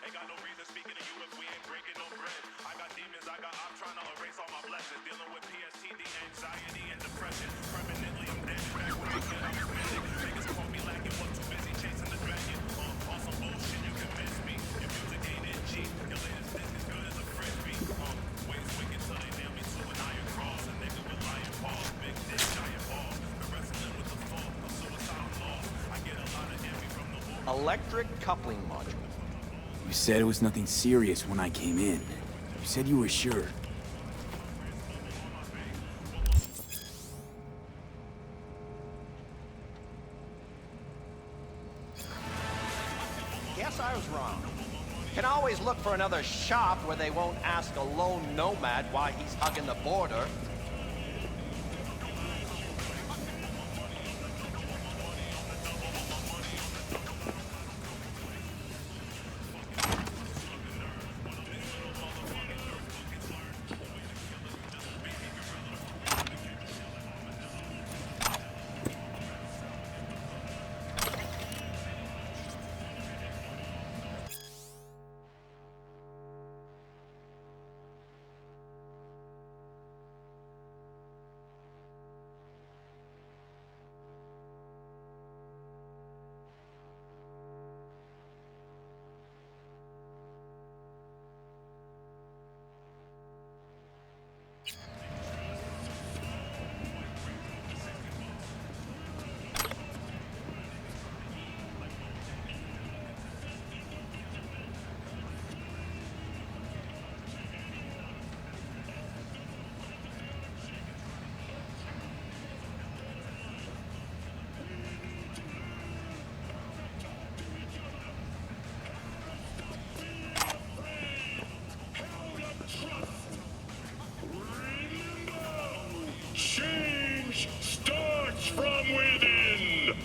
Ain't got no reason speaking to you if we ain't breaking no bread. I got demons, I got I'm trying to erase all my blessings. Dealing with PSTD, anxiety, and depression. Permanently, I'm dead. Back when I said I was medic. Niggas caught me lacking, was too busy chasing the dragon. On some bullshit, you can miss me. Your music ain't in G. Your latest disc is good as a frisbee. Ways wicked till they nail me to an iron cross. A nigga with lion paws, big dick, giant balls. Been wrestling with the fault of suicidal laws. I get a lot of envy from the war. Electric coupling module. You said it was nothing serious when I came in. You said you were sure. Guess I was wrong. Can always look for another shop where they won't ask a lone nomad why he's hugging the border. Change starts from within!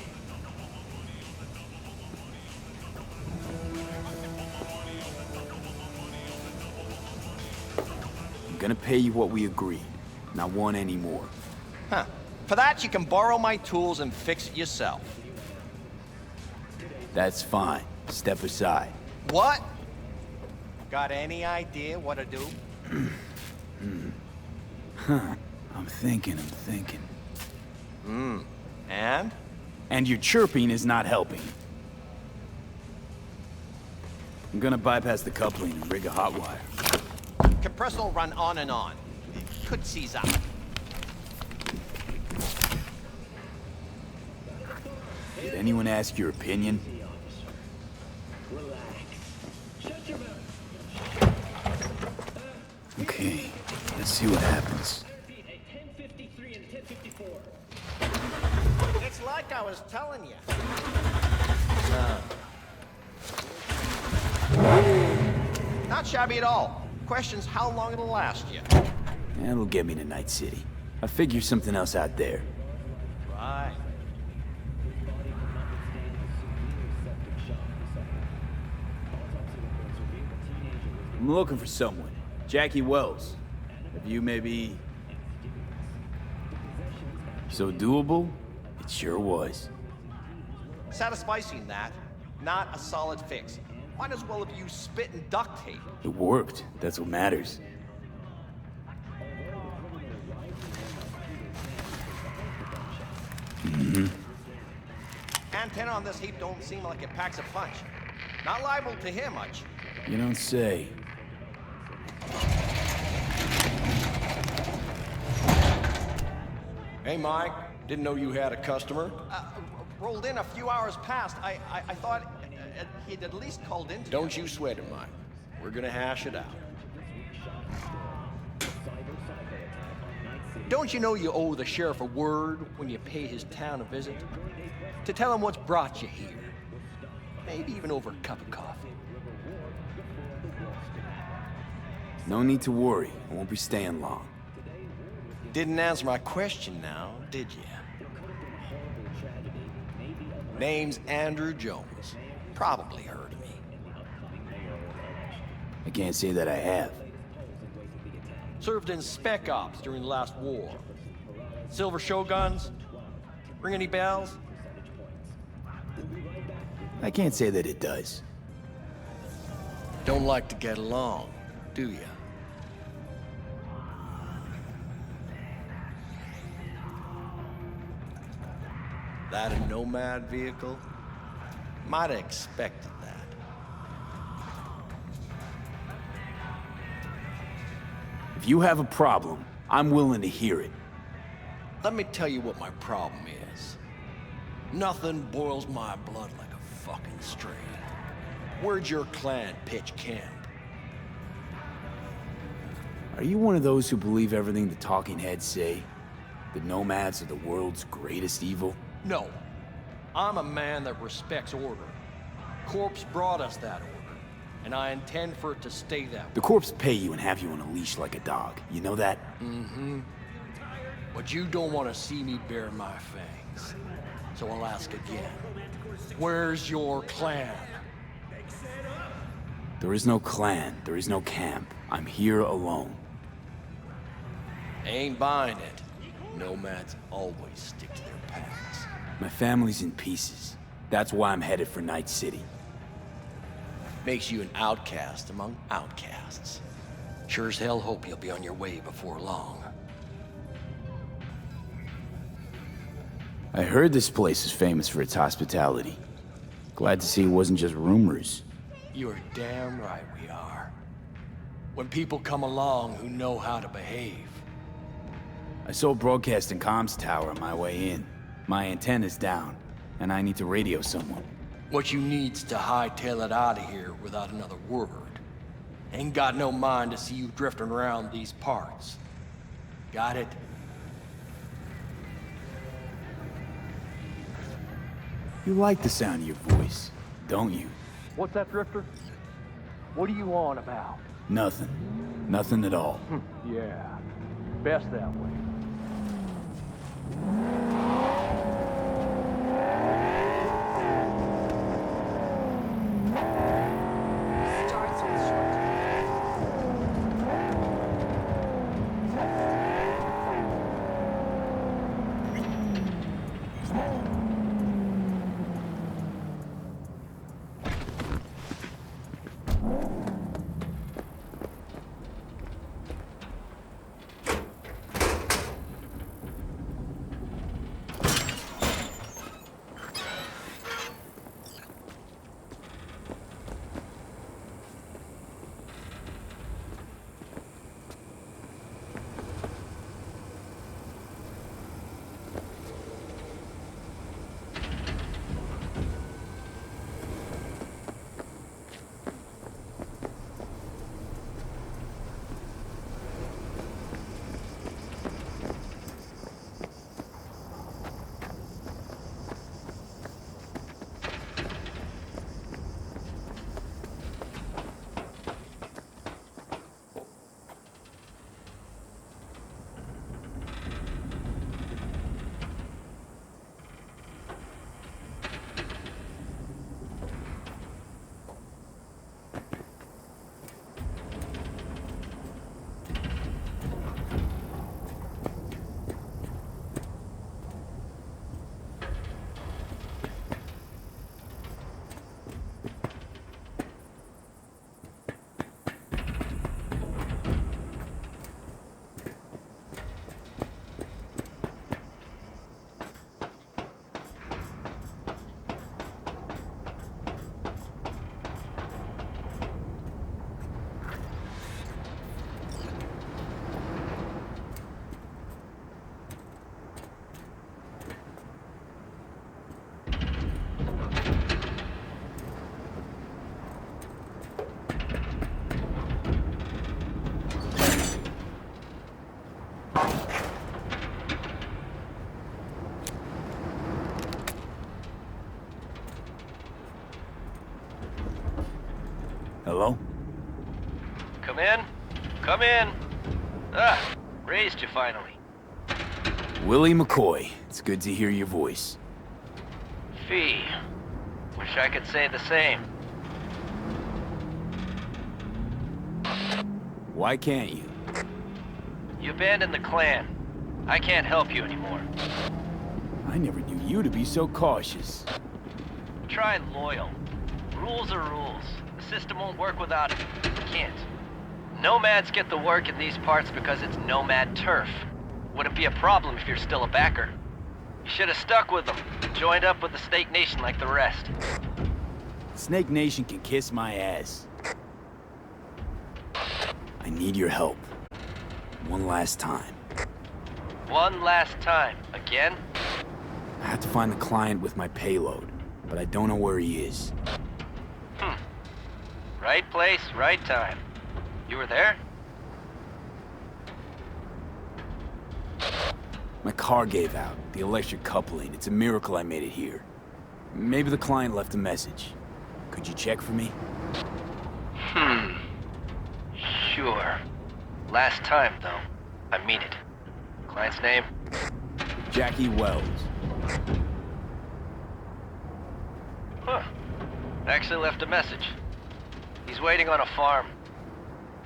I'm gonna pay you what we agreed. Not one anymore. Huh. For that, you can borrow my tools and fix it yourself. That's fine. Step aside. What? Got any idea what to do? I'm thinking. And? And your chirping is not helping. I'm gonna bypass the coupling and rig a hot wire. Compressor will run on and on. It could seize up. Did anyone ask your opinion? Okay, let's see what happens. It's like I was telling you. Not shabby at all. Question's how long it'll last you. That'll get me to Night City. I'll figure something else out there. Right. I'm looking for someone. Jackie Wells. Have you maybe... So doable? It sure was. Satisficing that, not a solid fix. Might as well have used spit and duct tape. It worked. That's what matters. Antenna on this heap don't seem like it packs a punch. Not liable to hear much. You don't say. Hey, Mike. Didn't know you had a customer. Rolled in a few hours past. I thought he'd at least called in. Don't you sweat it, Mike. We're gonna hash it out. Don't you know you owe the sheriff a word when you pay his town a visit? To tell him what's brought you here. Maybe even over a cup of coffee. No need to worry. I won't be staying long. Didn't answer my question now, did you? Name's Andrew Jones. Probably heard of me. I can't say that I have. Served in Spec Ops during the last war. Silver Shoguns? Ring any bells? I can't say that it does. Don't like to get along, do you? That a nomad vehicle? Might have expected that. If you have a problem, I'm willing to hear it. Let me tell you what my problem is. Nothing boils my blood like a fucking strain. Where'd your clan pitch camp? Are you one of those who believe everything the talking heads say? The nomads are the world's greatest evil? No. I'm a man that respects order. Corpse brought us that order, and I intend for it to stay that way. The corpse pay you and have you on a leash like a dog. You know that? Mm-hmm. But you don't want to see me bare my fangs. So I'll ask again. Where's your clan? There is no clan. There is no camp. I'm here alone. Ain't buying it. Nomads always stick to their paths. My family's in pieces. That's why I'm headed for Night City. Makes you an outcast among outcasts. Sure as hell hope you'll be on your way before long. I heard this place is famous for its hospitality. Glad to see it wasn't just rumors. You're damn right we are. When people come along who know how to behave. I saw a broadcasting comms tower on my way in. My antenna's down, and I need to radio someone. What you need's to hightail it out of here without another word. Ain't got no mind to see you drifting around these parts. Got it? You like the sound of your voice, don't you? What's that, Drifter? What are you on about? Nothing. Nothing at all. Yeah, best that way. Starts with short. Hello? Come in. Come in. Ah, raised you finally. Willie McCoy. It's good to hear your voice. Fee. Wish I could say the same. Why can't you? You abandoned the clan. I can't help you anymore. I never knew you to be so cautious. Try loyal. Rules are rules. The system won't work without it. It can't. Nomads get the work in these parts because it's nomad turf. Wouldn't be a problem if you're still a backer. You should have stuck with them. Joined up with the Snake Nation like the rest. Snake Nation can kiss my ass. I need your help. One last time. One last time. Again? I have to find the client with my payload, but I don't know where he is. Right place, right time. You were there? My car gave out. The electric coupling. It's a miracle I made it here. Maybe the client left a message. Could you check for me? Sure. Last time, though. I mean it. Client's name? Jackie Wells. Huh. Actually left a message. He's waiting on a farm.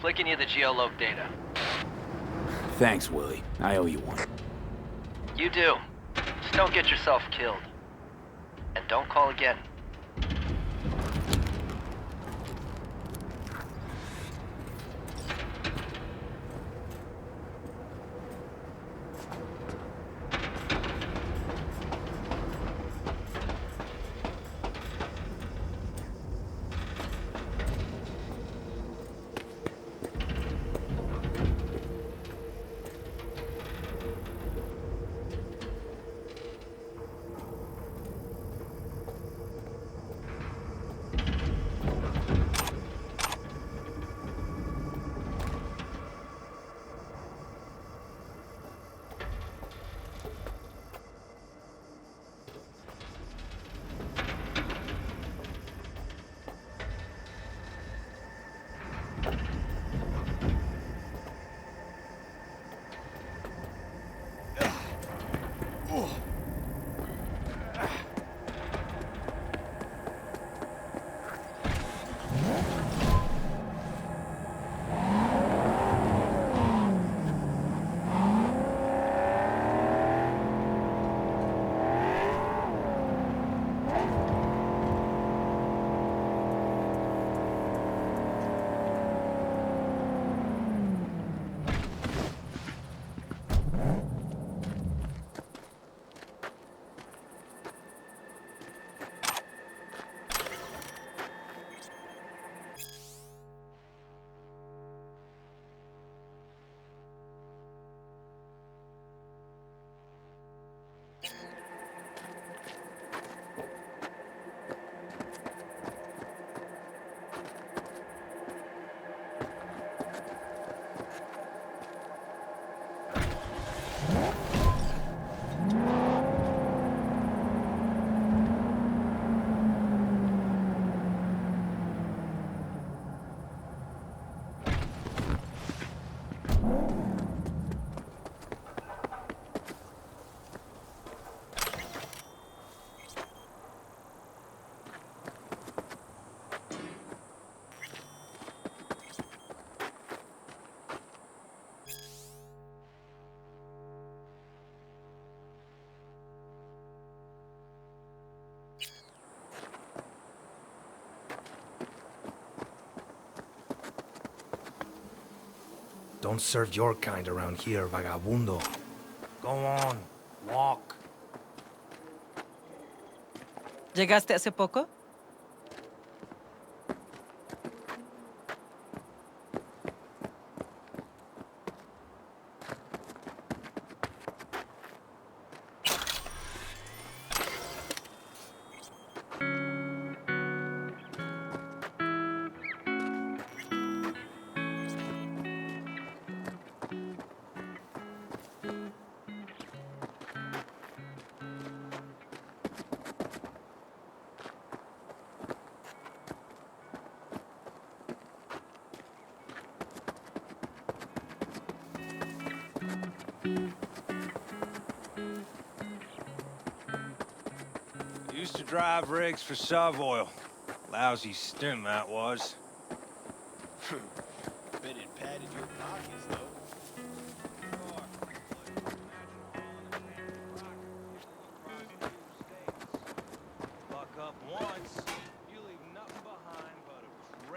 Flicking you the geoloc data. Thanks, Willie. I owe you one. You do. Just don't get yourself killed. And don't call again. Don't serve your kind around here, vagabundo. Go on, walk. ¿Llegaste hace poco? Used to drive rigs for Savoil. Lousy stint that was. Bet it padded your pockets, though. Fuck up once, you leave nothing behind but a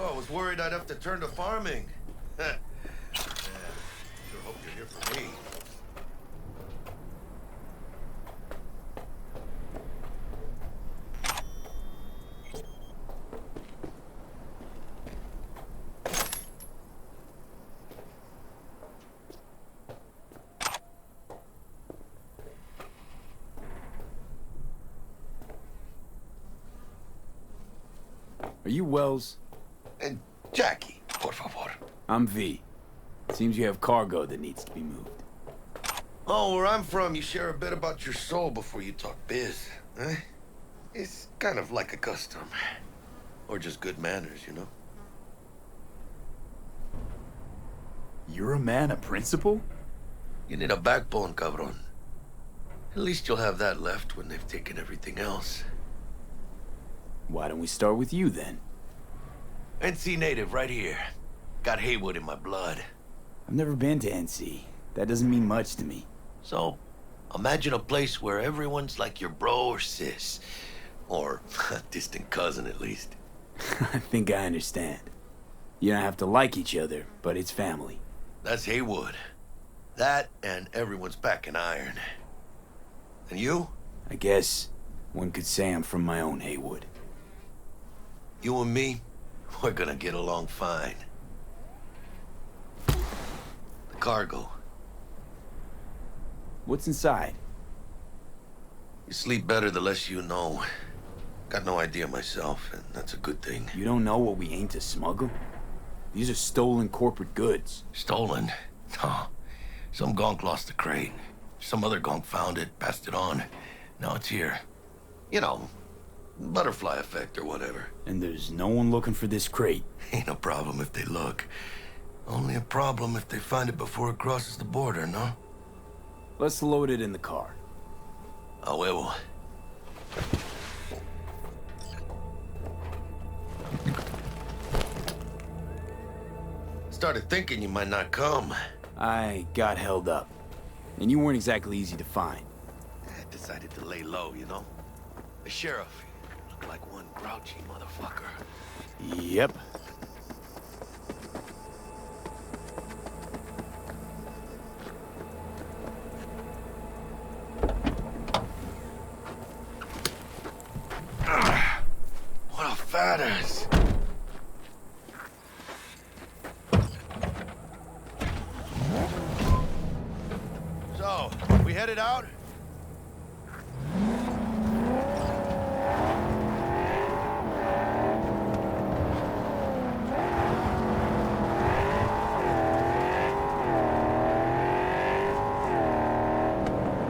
Oh, I was worried I'd have to turn to farming. Yeah, sure hope you're here for me. Are you Wells? And Jackie, por favor. I'm V. Seems you have cargo that needs to be moved. Oh, where I'm from, you share a bit about your soul before you talk biz, eh? It's kind of like a custom. Or just good manners, you know? You're a man of principle? You need a backbone, cabron. At least you'll have that left when they've taken everything else. Why don't we start with you, then? NC native, right here. Got Haywood in my blood. I've never been to NC. That doesn't mean much to me. So, imagine a place where everyone's like your bro or sis. Or a distant cousin, at least. I think I understand. You don't have to like each other, but it's family. That's Haywood. That and everyone's back in iron. And you? I guess one could say I'm from my own Haywood. You and me, we're gonna get along fine. The cargo. What's inside? You sleep better the less you know. Got no idea myself, and that's a good thing. You don't know what we aim to smuggle? These are stolen corporate goods. Stolen? No. Some gonk lost the crate. Some other gonk found it, passed it on. Now it's here. You know, butterfly effect or whatever. And there's no one looking for this crate. Ain't a problem if they look. Only a problem if they find it before it crosses the border, no? Let's load it in the car. A huevo. Started thinking you might not come. I got held up. And you weren't exactly easy to find. I decided to lay low, you know? The sheriff looked like one grouchy motherfucker. Yep. What a fat ass. So, we headed out?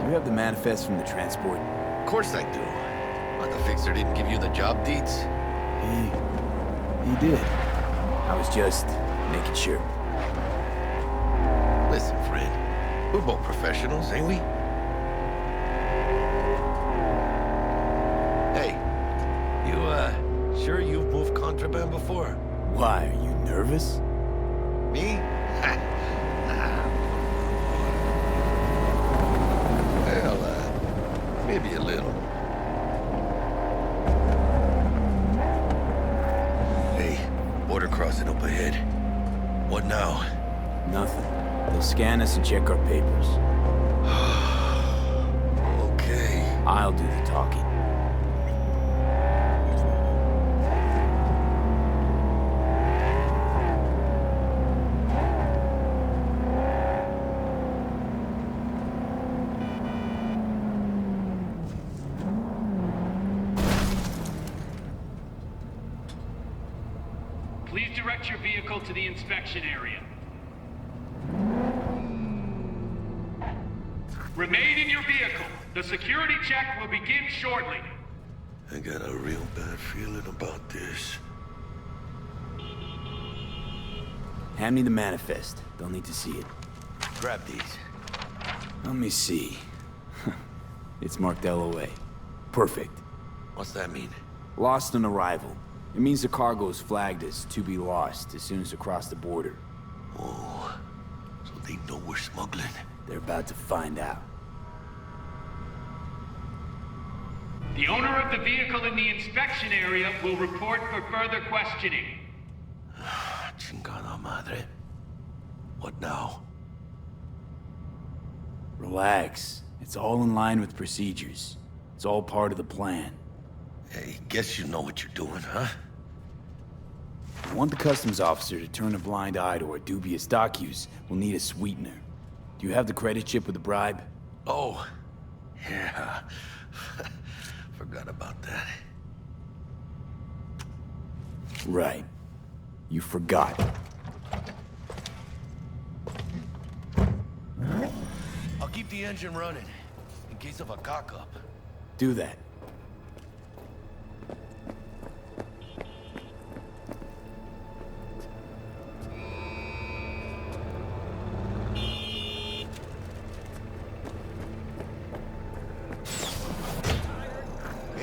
You have the manifest from the transport? Of course I do. But the fixer didn't give you the job deeds? He did. I was just making sure. Listen, friend. We're both professionals, ain't we? Hey, you, sure you've moved contraband before? Why, are you nervous? Me? Nah. Well, maybe a little. Hey, border crossing up ahead. What now? Nothing. They'll scan us and check our papers. Okay. I'll do the talking. Please direct your vehicle to the inspection area. Remain in your vehicle. The security check will begin shortly. I got a real bad feeling about this. Hand me the manifest. They'll need to see it. Grab these. Let me see. It's marked LOA. Perfect. What's that mean? Lost on arrival. It means the cargo is flagged as to be lost as soon as it crossed the border. Oh, so they know we're smuggling. They're about to find out. The owner of the vehicle in the inspection area will report for further questioning. Chingada madre. What now? Relax. It's all in line with procedures. It's all part of the plan. Hey, guess you know what you're doing, huh? I want the customs officer to turn a blind eye to our dubious dock use. We'll need a sweetener. Do you have the credit chip with the bribe? Oh, yeah. Forgot about that. Right. You forgot. I'll keep the engine running, in case of a cock-up. Do that.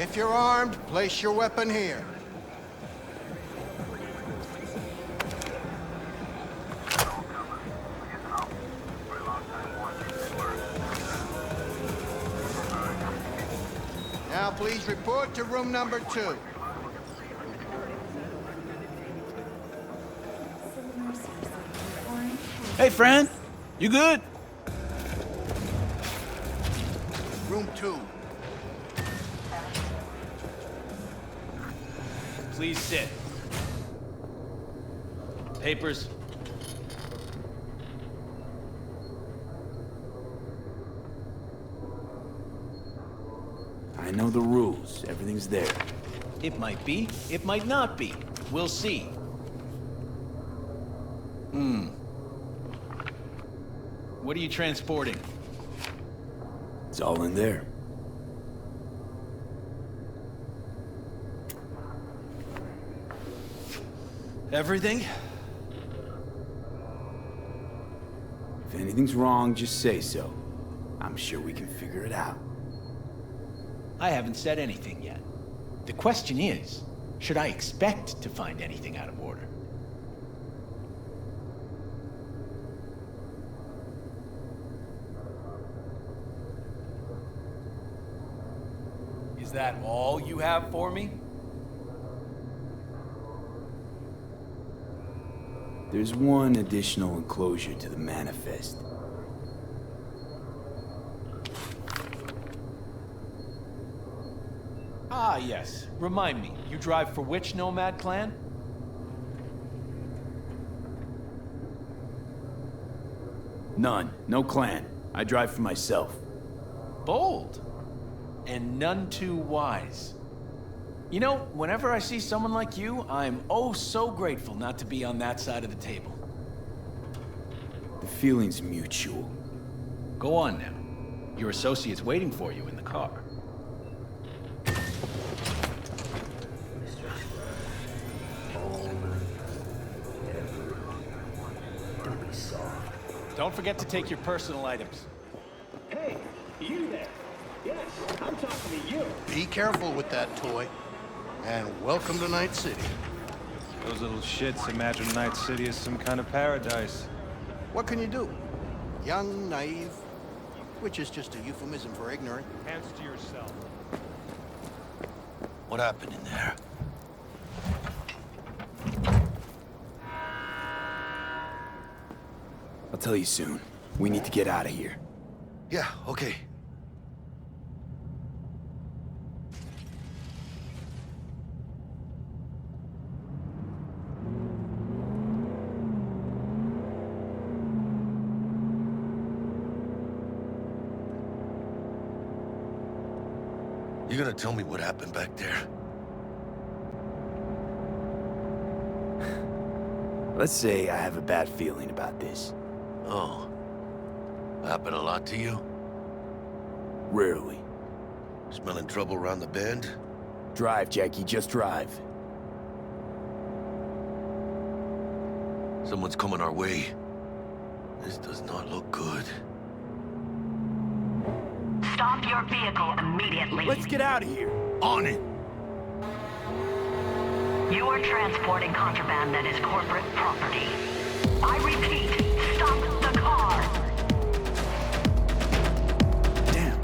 If you're armed, place your weapon here. Now please report to room number 2. Hey, friend. You good? Room 2. Please sit. Papers. I know the rules. Everything's there. It might be, it might not be. We'll see. What are you transporting? It's all in there. Everything? If anything's wrong, just say so. I'm sure we can figure it out. I haven't said anything yet. The question is, should I expect to find anything out of order? Is that all you have for me? There's one additional enclosure to the manifest. Ah, yes. Remind me, you drive for which nomad clan? None. No clan. I drive for myself. Bold. And none too wise. You know, whenever I see someone like you, I'm oh so grateful not to be on that side of the table. The feeling's mutual. Go on now. Your associate's waiting for you in the car. Don't forget to take your personal items. Hey, you there? Yes, I'm talking to you. Be careful with that toy. And welcome to Night City. Those little shits imagine Night City as some kind of paradise. What can you do? Young, naive, which is just a euphemism for ignorant. Hands to yourself. What happened in there? I'll tell you soon. We need to get out of here. Yeah, okay. You gonna tell me what happened back there? Let's say I have a bad feeling about this. Oh. Happened a lot to you? Rarely. Smelling trouble around the bend? Drive, Jackie, just drive. Someone's coming our way. This does not look good. Stop your vehicle immediately. Let's get out of here. On it! You are transporting contraband that is corporate property. I repeat, stop the car. Damn.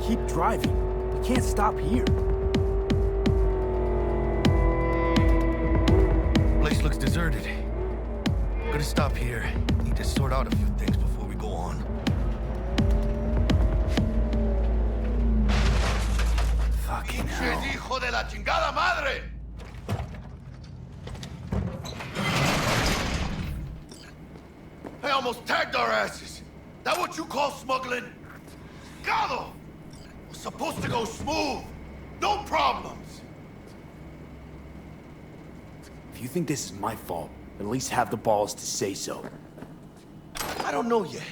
keep driving. We can't stop here. Place looks deserted. Gonna stop here. Need to sort out a few things before we go on. Fucking hell. ¡Hijo de la chingada madre! I almost tagged our asses. That what you call smuggling? Gado! Was supposed to go smooth. No problems. If you think this is my fault, at least have the balls to say so. I don't know yet.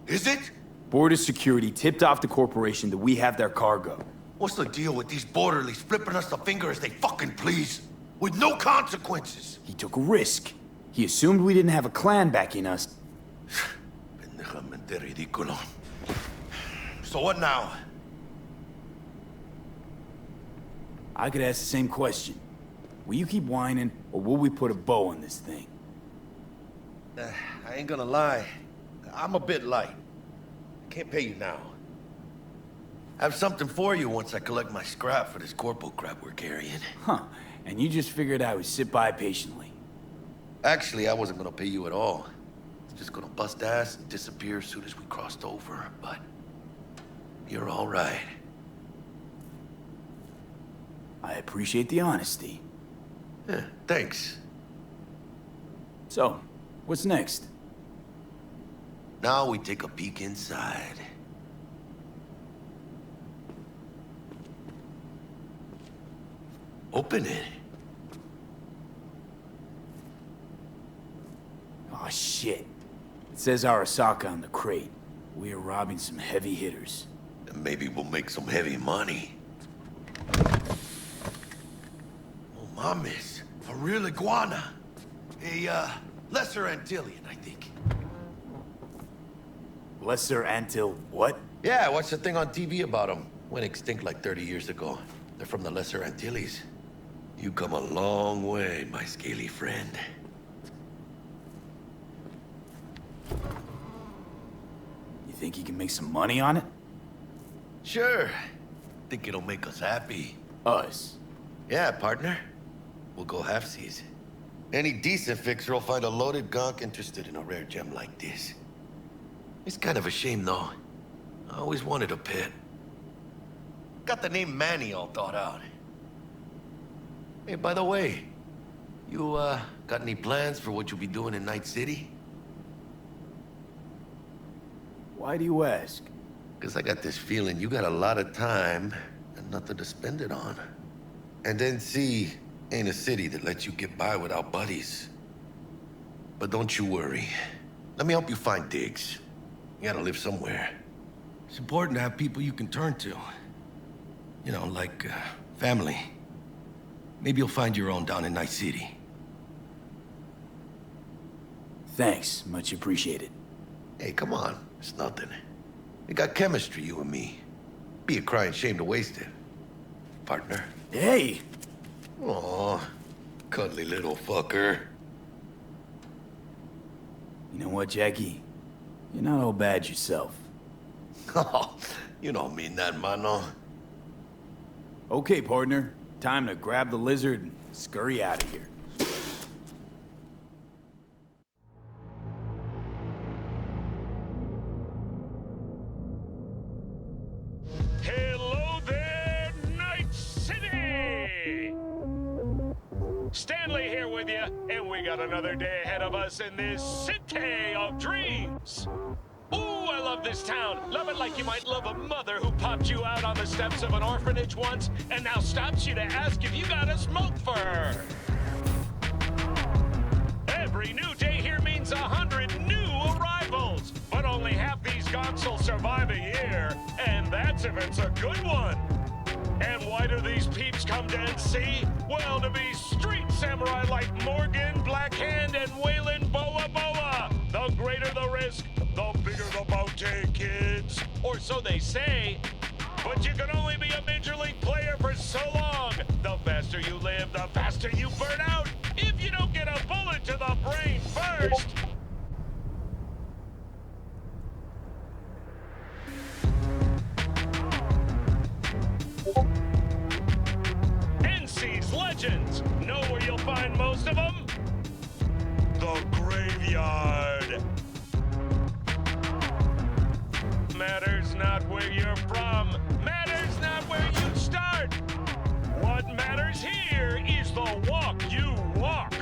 Is it? Border security tipped off the corporation that we have their cargo. What's the deal with these borderlies flipping us the finger as they fucking please? With no consequences? He took a risk. He assumed we didn't have a clan backing us. Pendejamente ridículo. So what now? I could ask the same question. Will you keep whining, or will we put a bow on this thing? I ain't gonna lie. I'm a bit light. I can't pay you now. I have something for you once I collect my scrap for this corporal crap we're carrying. Huh. And you just figured I would sit by patiently. Actually, I wasn't gonna pay you at all. Just gonna bust ass and disappear as soon as we crossed over, but you're all right. I appreciate the honesty. Yeah, thanks. So, what's next? Now we take a peek inside. Open it. Oh shit. It says Arasaka on the crate. We are robbing some heavy hitters. And maybe we'll make some heavy money. Oh, mames. A real iguana. A, lesser Antillean, I think. Lesser Antil what? Yeah, I watched a thing on TV about them. Went extinct like 30 years ago. They're from the Lesser Antilles. You come a long way, my scaly friend. You think you can make some money on it? Sure. Think it'll make us happy. Us? Yeah, partner. We'll go halfsies. Any decent fixer will find a loaded gonk interested in a rare gem like this. It's kind of a shame, though. I always wanted a pet. Got the name Manny all thought out. Hey, by the way, you, got any plans for what you'll be doing in Night City? Why do you ask? Because I got this feeling you got a lot of time and nothing to spend it on. And NC ain't a city that lets you get by without buddies. But don't you worry. Let me help you find digs. You gotta live somewhere. It's important to have people you can turn to. You know, like, family. Maybe you'll find your own down in Night City. Thanks, much appreciated. Hey, come on. It's nothing. We got chemistry, you and me. Be a crying shame to waste it. Partner. Hey! Aw, cuddly little fucker. You know what, Jackie? You're not all bad yourself. Oh, you don't mean that, mano. Okay, partner. Time to grab the lizard and scurry out of here. Hello there, Night City! Stanley here with you, and we got another day ahead of us in this city of dreams. Ooh, I love this town. Love it like you might love a mother who popped you out on the steps of an orphanage once and now stops you to ask if you got a smoke for her. Every new day here means 100 new arrivals, but only half these gonks will survive a year, and that's if it's a good one. And why do these peeps come to NC? Well, to be street samurai like Morgan, Blackhand, and Waylon Boa Boa. The greater the risk, the bigger the bounty, kids. Or so they say. But you can only be a Major League player for so long. The faster you live, the faster you burn out. If you don't get a bullet to the brain first. NC's legends. Know where you'll find most of them? The graveyard. Matters not where you're from. Matters not where you start. What matters here is the walk you walk.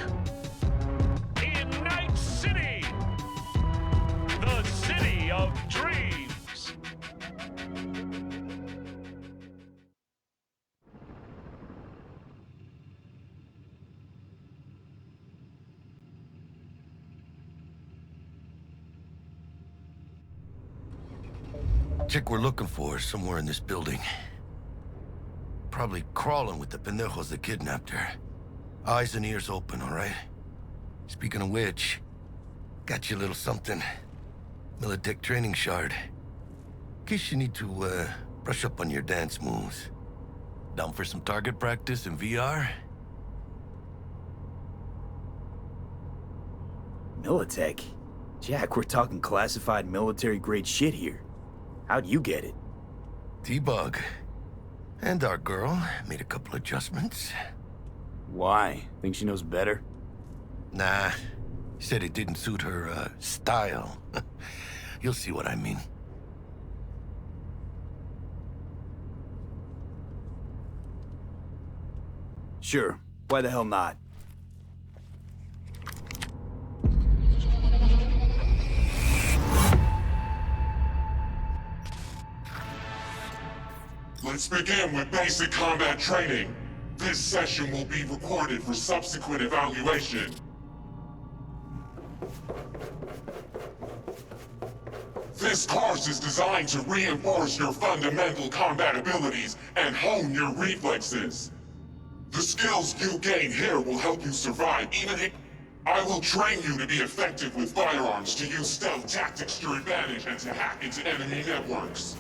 In Night City. The city of dreams. Chick we're looking for is somewhere in this building. Probably crawling with the pendejos that kidnapped her. Eyes and ears open, all right? Speaking of which, got you a little something. Militech training shard. In case you need to, brush up on your dance moves. Down for some target practice in VR? Militech? Jack, we're talking classified military-grade shit here. How'd you get it? T-Bug. And our girl made a couple adjustments. Why? Think she knows better? Nah. Said it didn't suit her, style. You'll see what I mean. Sure. Why the hell not? Let's begin with basic combat training. This session will be recorded for subsequent evaluation. This course is designed to reinforce your fundamental combat abilities and hone your reflexes. The skills you gain here will help you survive even if... I will train you to be effective with firearms, to use stealth tactics to your advantage, and to hack into enemy networks.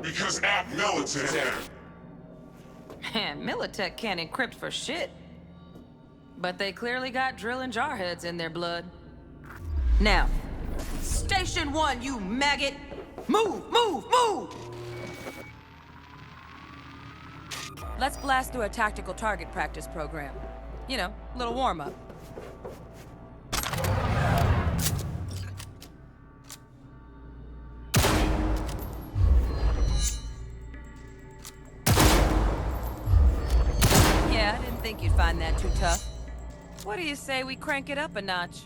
Because at Militech... Man, Militech can't encrypt for shit. But they clearly got drill and jarheads in their blood. Now, Station 1, you maggot! Move, move, move! Let's blast through a tactical target practice program. You know, a little warm-up. Yeah, I didn't think you'd find that too tough. What do you say we crank it up a notch?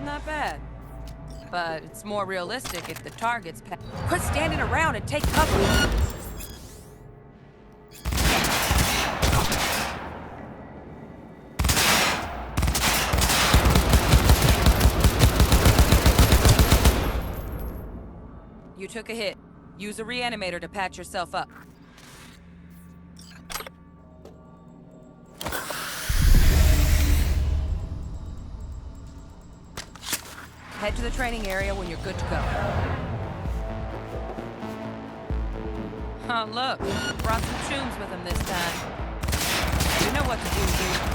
Not bad. But it's more realistic if the target's Quit standing around and take cover! You took a hit. Use a reanimator to patch yourself up. Head to the training area when you're good to go. Oh, look. Brought some chooms with him this time. You know what to do, dude.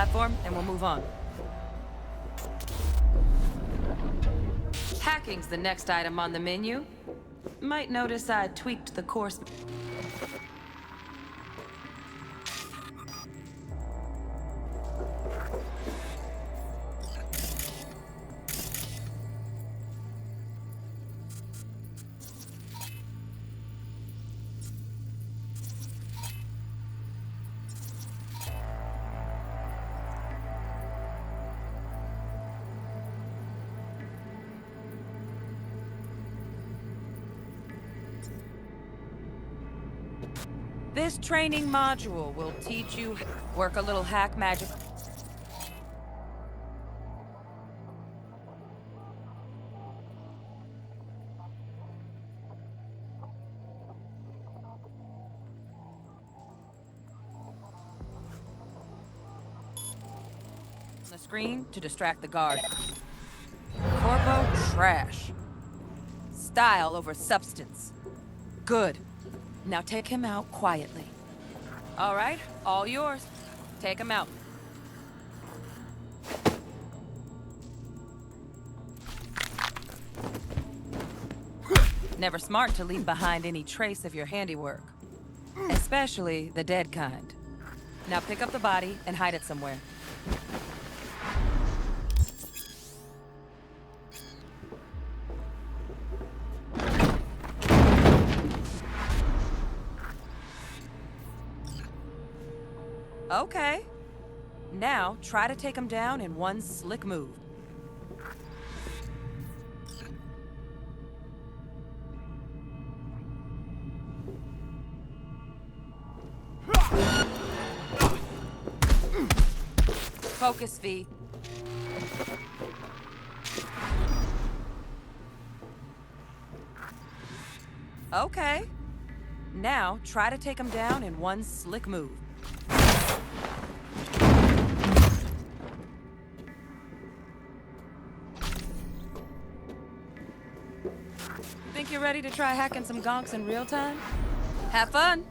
platform, and we'll move on. Hacking's the next item on the menu. Might notice I tweaked the course. This training module will teach you work a little hack magic. On the screen to distract the guard. Corpo trash. Style over substance. Good. Now take him out quietly. All right, all yours. Take him out. Never smart to leave behind any trace of your handiwork. Especially the dead kind. Now pick up the body and hide it somewhere. Okay. Now, try to take him down in one slick move. Focus, V. Okay. Now, try to take him down in one slick move. Think you're ready to try hacking some gonks in real time? Have fun!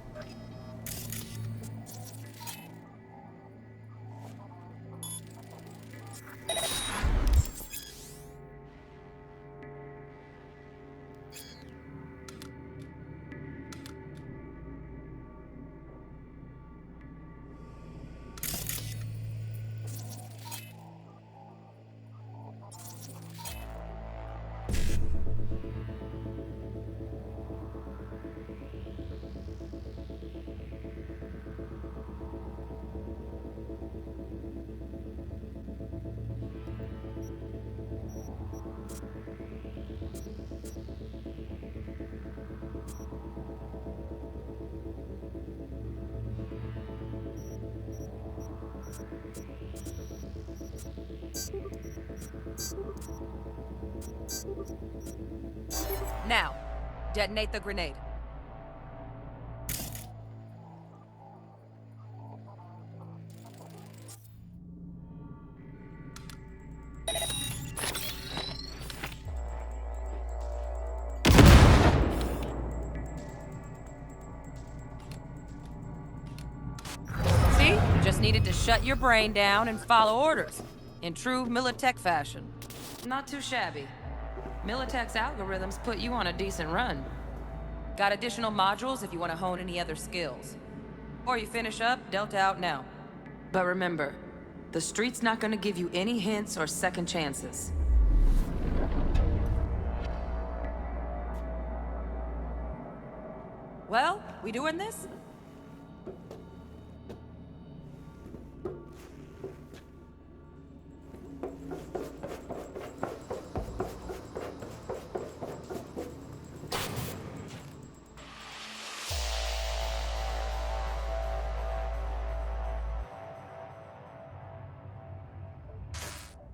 Now, detonate the grenade. See? You just needed to shut your brain down and follow orders. In true Militech fashion. Not too shabby. Militech's algorithms put you on a decent run. Got additional modules if you want to hone any other skills. Before you finish up, Delta out now. But remember, the street's not gonna give you any hints or second chances. Well, we doing this?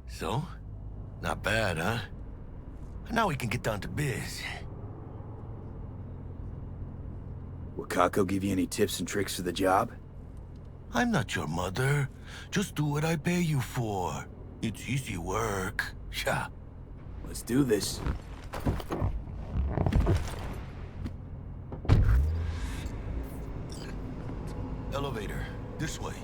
So? Not bad, huh? Now we can get down to biz. Will Kako give you any tips and tricks for the job? I'm not your mother. Just do what I pay you for. It's easy work. Yeah. Let's do this. Elevator. This way.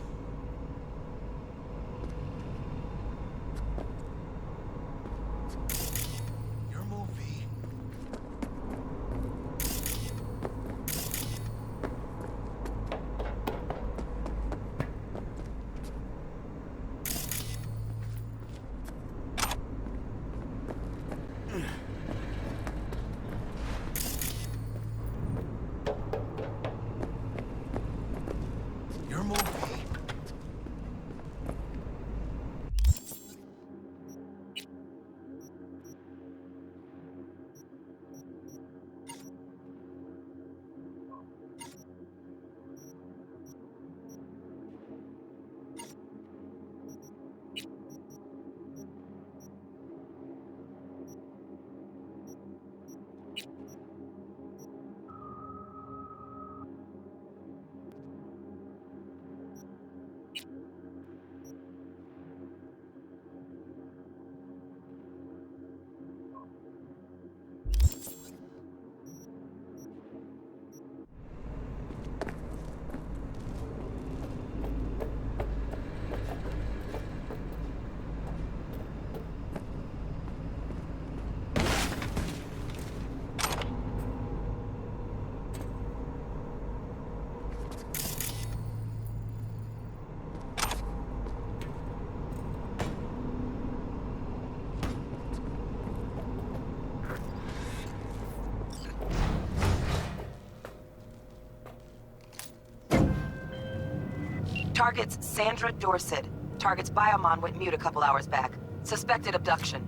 Target's Sandra Dorset. Target's biomon went mute a couple hours back. Suspected abduction.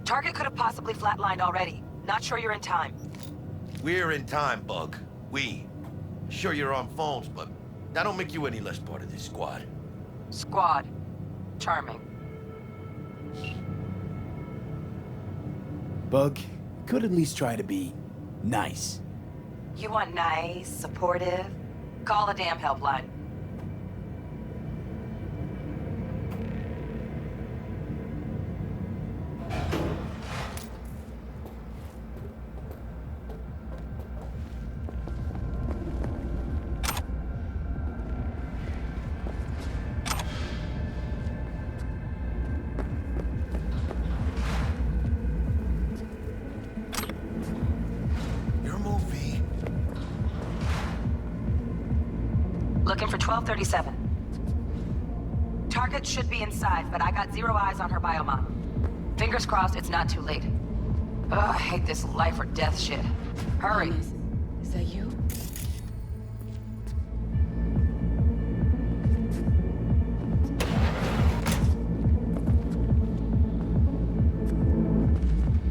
Target could have possibly flatlined already. Not sure you're in time. We're in time, Bug. We. Sure you're on phones, but that don't make you any less part of this squad. Squad. Charming. Bug, could at least try to be nice. You want nice, supportive? Call the damn helpline. Looking for 1237. Target should be inside, but I got zero eyes on her biomon. Fingers crossed it's not too late. Ugh, I hate this life or death shit. Hurry. Is that you?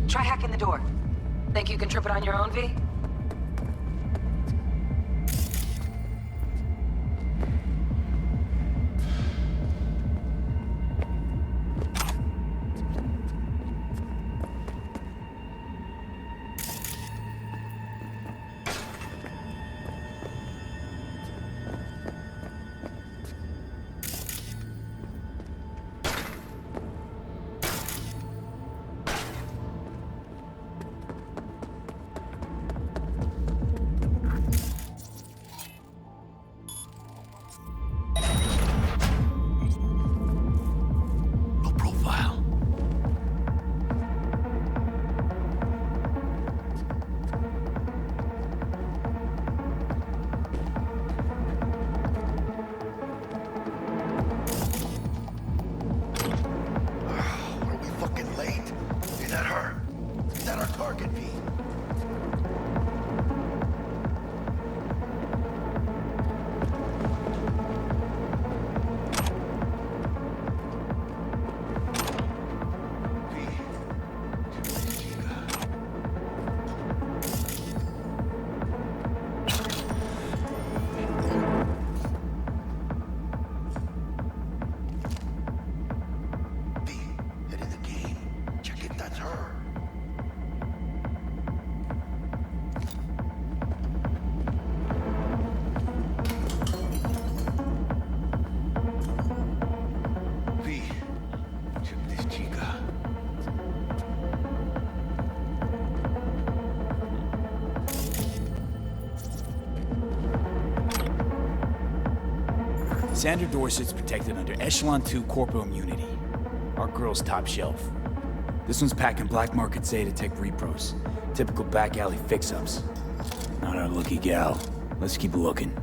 Try hacking the door. Think you can trip it on your own, V? Sandra Dorset's protected under Echelon 2 Corpo Immunity. Our girl's top shelf. This one's packing black market Zetatech repros. Typical back alley fix-ups. Not our lucky gal. Let's keep looking.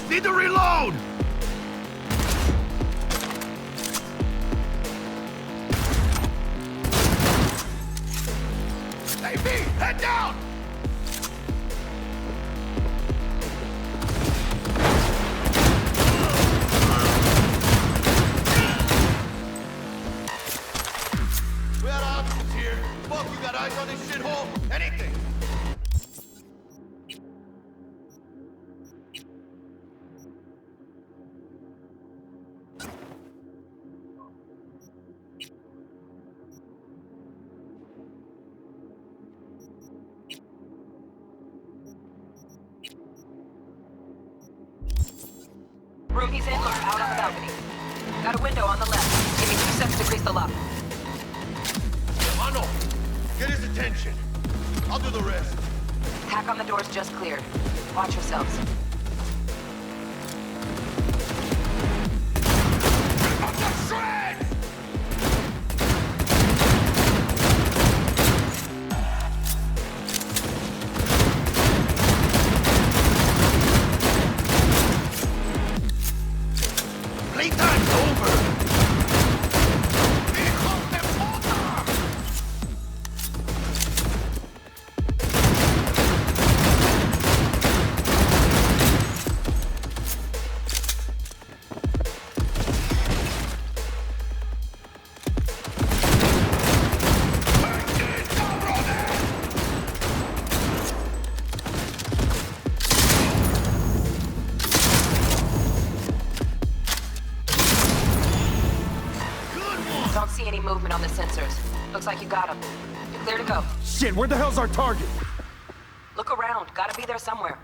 Need to reload! Hey, V! Head down! We got options here. Fuck, you got eyes on this shithole? Anything! Room he's in, look out on the balcony. Got a window on the left. Give me 2 seconds to grease the lock. Mano, get his attention. I'll do the rest. Hack on the door's just cleared. Watch yourselves. Up the shred! Playtime's over! Don't see any movement on the sensors. Looks like you got him. You're clear to go. Shit, where the hell's our target? Look around. Gotta be there somewhere.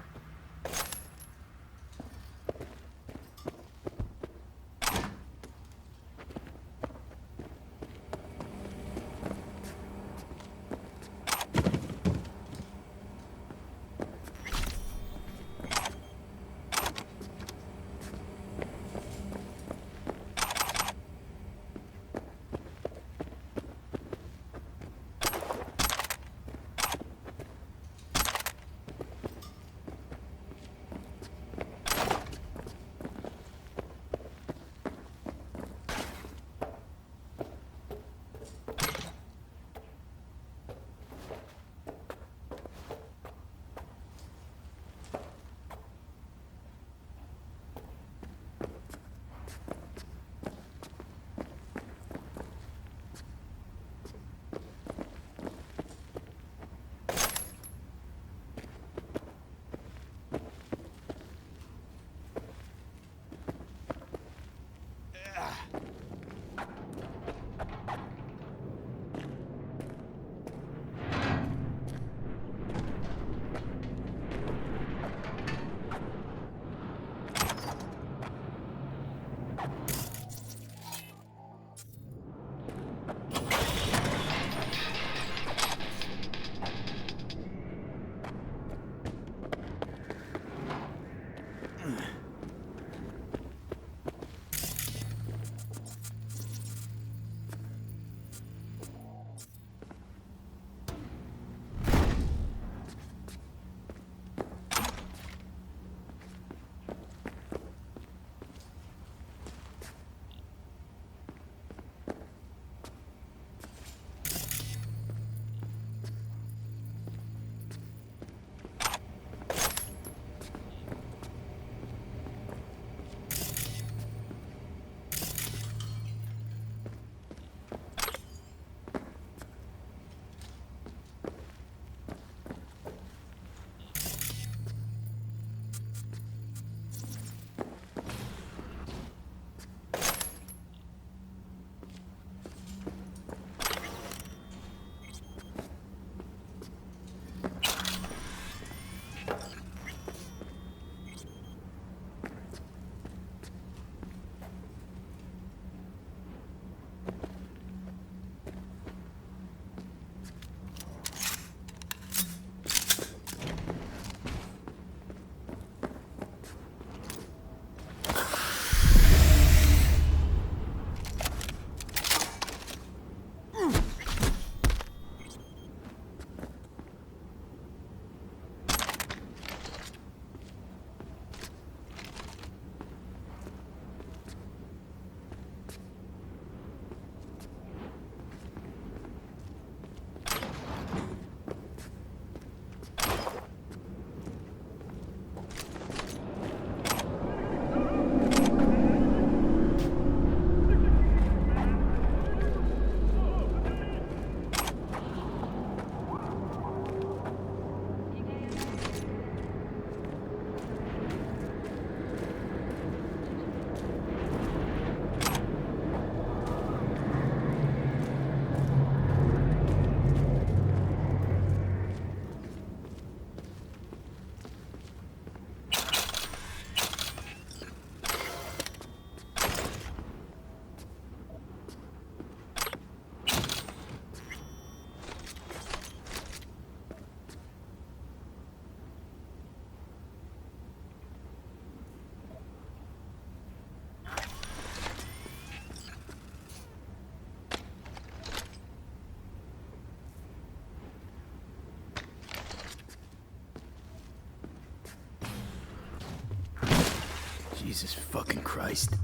Jesus fucking Christ.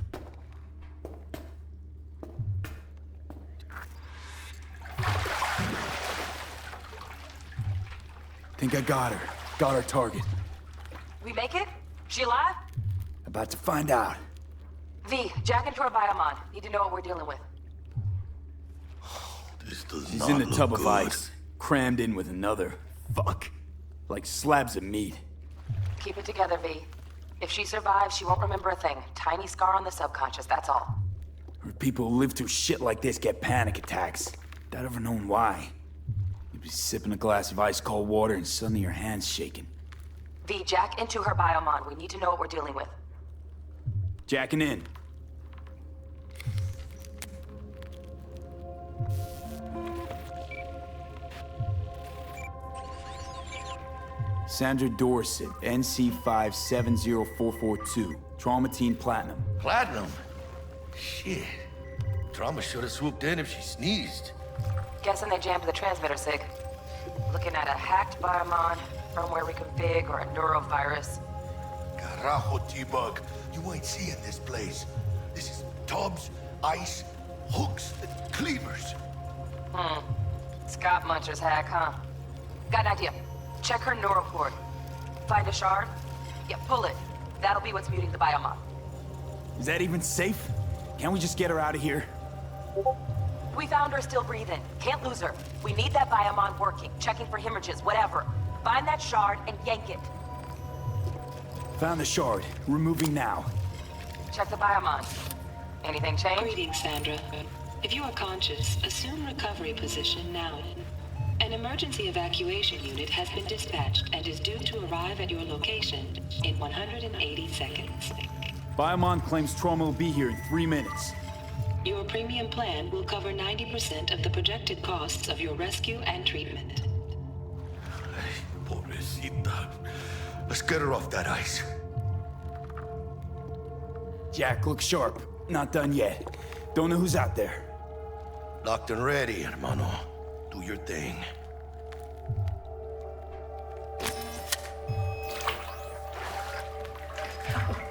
Think I got her. Got our target. We make it? She alive? About to find out. V, jack into her biomon. Need to know what we're dealing with. This does She's not in the look tub of good. ice, crammed in with another. Fuck. Like slabs of meat. Keep it together, V. If she survives, she won't remember a thing. Tiny scar on the subconscious, that's all. People who live through shit like this get panic attacks. Without ever knowing why. You'd be sipping a glass of ice-cold water and suddenly your hand's shaking. V, jack into her biomon. We need to know what we're dealing with. Jacking in. Sandra Dorset, NC570442. Traumatine Platinum. Platinum? Shit. Trauma should have swooped in if she sneezed. Guessing they jammed the transmitter, Sig. Looking at a hacked biomon, firmware reconfig, or a neurovirus. Carajo, T-Bug. You ain't seeing this place. This is tubs, ice, hooks, and cleavers. Scott Muncher's hack, huh? Got an idea. Check her neural cord. Find a shard? Yeah, pull it. That'll be what's muting the biomon. Is that even safe? Can't we just get her out of here? We found her still breathing. Can't lose her. We need that biomon working, checking for hemorrhages, whatever. Find that shard and yank it. Found the shard. Removing now. Check the biomon. Anything change? Greetings, Sandra. If you are conscious, assume recovery position now. An emergency evacuation unit has been dispatched and is due to arrive at your location in 180 seconds. Biomon claims trauma will be here in 3 minutes. Your premium plan will cover 90% of the projected costs of your rescue and treatment. Pobrecita. Let's get her off that ice. Jack, look sharp. Not done yet. Don't know who's out there. Locked and ready, hermano. Do your thing.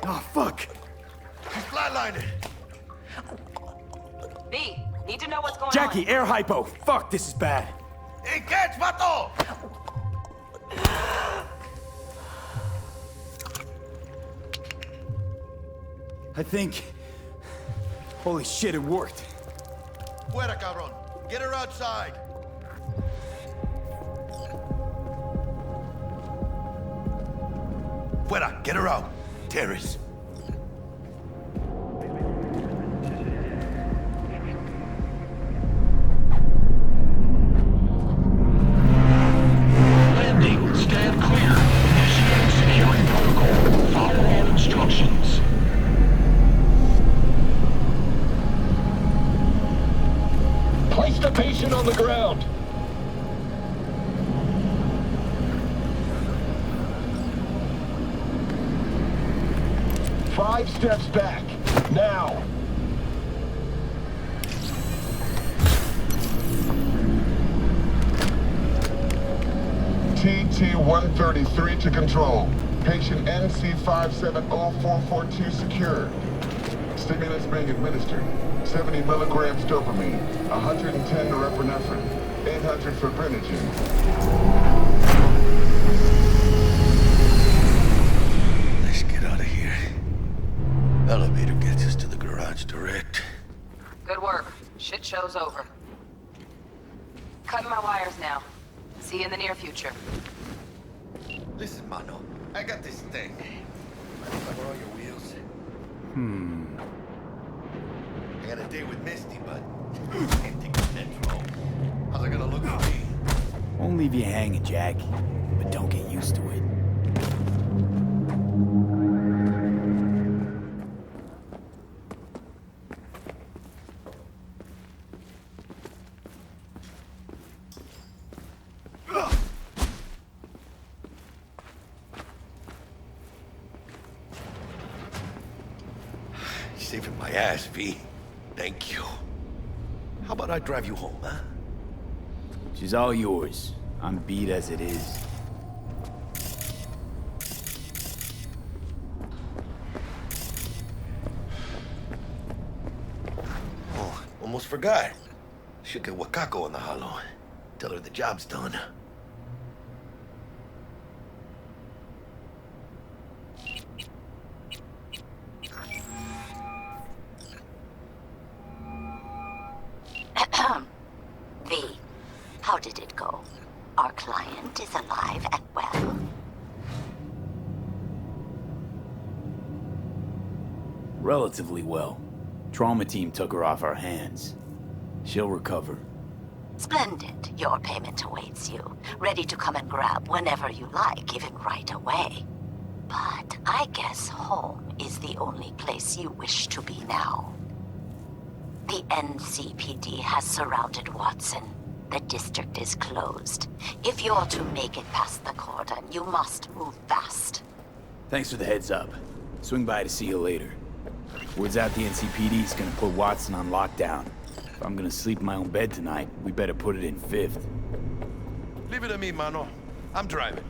Oh, fuck. She's flatlining. B, need to know what's going Jackie, on. air hypo. Fuck, this is bad. Hey, catch, vato! I think... Holy shit, it worked. Fuera, cabrón. Get her outside. Fuera, get her out. Terrace. Landing, stand clear. Initiate security protocol. Follow all instructions. Place the patient on the ground. Five steps back. Now. TT-133 to control. Patient NC570442 secured. Stimulants being administered. 70 milligrams dopamine, 110 norepinephrine, 800 fibrinogen. Let's get out of here. Elevator gets us to the garage direct. Good work. Shit show's over. Cutting my wires now. See you in the near future. Listen, mano. I got this thing. Mind if I borrow your wheels? I got a date with Misty, but can't take the central. How's it gonna look for me? Won't leave you hanging, Jack. But don't get used to it. Saving my ass, V. Thank you. How about I drive you home, huh? She's all yours. I'm beat as it is. forgot. Should get Wakako on the holo. Tell her the job's done. V, how did it go? Our client is alive and well? Relatively well. Trauma team took her off our hands. She'll recover. Splendid. Your payment awaits you. Ready to come and grab whenever you like, even right away. But I guess home is the only place you wish to be now. The NCPD has surrounded Watson. The district is closed. If you're to make it past the cordon, you must move fast. Thanks for the heads up. Swing by to see you later. Word's out the NCPD's gonna put Watson on lockdown. If I'm gonna sleep in my own bed tonight, we better put it in 5th. Leave it to me, mano. I'm driving.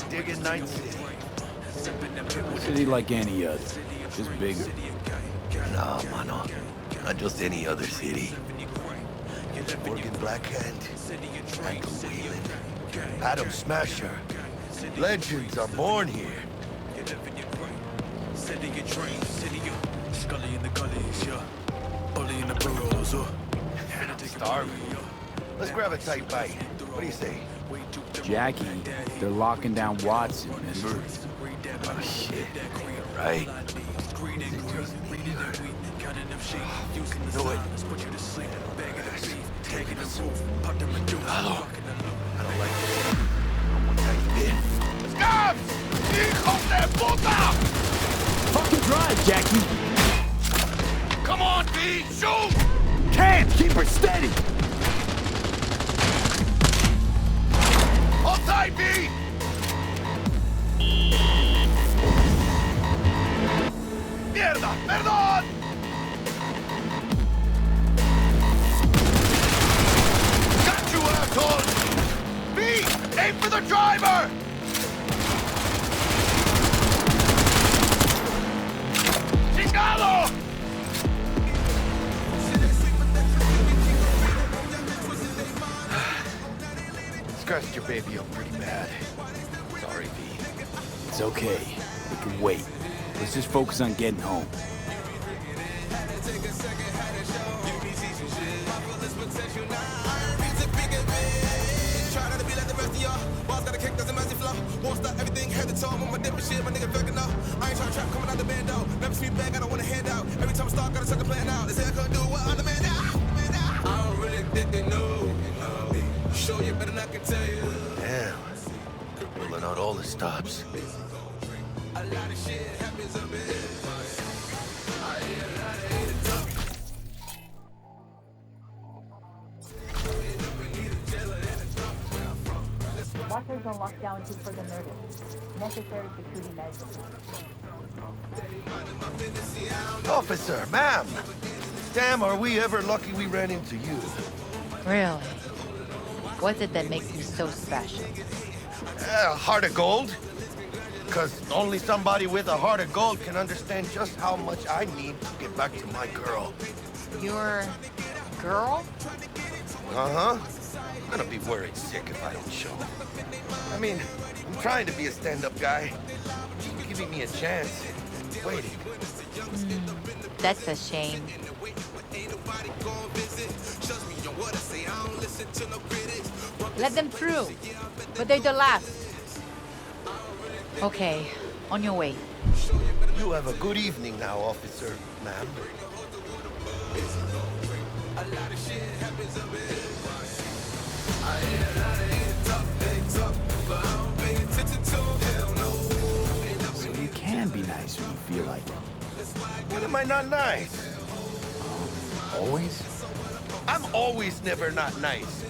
Digging Night City. City like any other, just bigger. Nah, mano. Not just any other city. Morgan Blackhand, Michael Whelan, Adam Smasher. Legends are born here. Scully in the gullies, yeah. Bully in the burrows, Starving. Let's grab a tight bite. What do you say? Jackie, they're locking down Watson, remember? Oh, shit. Right. Do it. Taking a move. Hello. I don't like this. How you been? Scabs! Hijos de puta! Fucking drive, Jackie! Come on, V! Shoot! Can't! Keep her steady! Hold tight, V! Mierda! Perdón! Got you, asshole! V! Aim for the driver! Chingado! Scratched your baby up pretty bad. Sorry, V. It's okay. We can wait. Let's just focus on getting home. Damn. Pulling out all the stops. was on lockdown until further notice. Necessary security measures. Officer, ma'am! Damn, are we ever lucky we ran into you. Really? What's it that makes me so special? Heart of gold? Because only somebody with a heart of gold can understand just how much I need to get back to my girl. Your girl? Uh-huh. I'm gonna be worried sick if I don't show. I mean, I'm trying to be a stand-up guy. She's giving me a chance. Waiting. That's a shame. Let them through. But they're the last. Okay, on your way. You have a good evening now, officer, ma'am. So you can be nice when you feel like it. When am I not nice? Always? I'm always never not nice.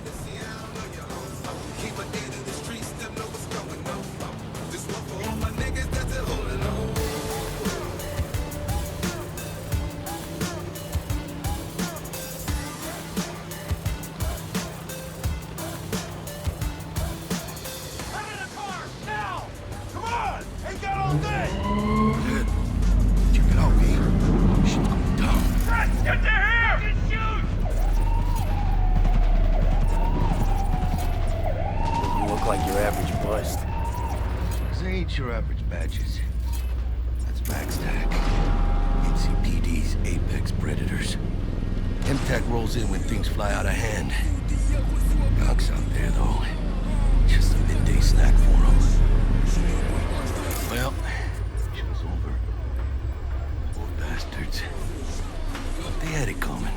Like your average bust. These ain't your average badges. That's MaxTac. NCPD's apex predators. MTAC rolls in when things fly out of hand. Cox out there, though. Just a midday snack for them. Well, show's over. Poor bastards. They had it coming.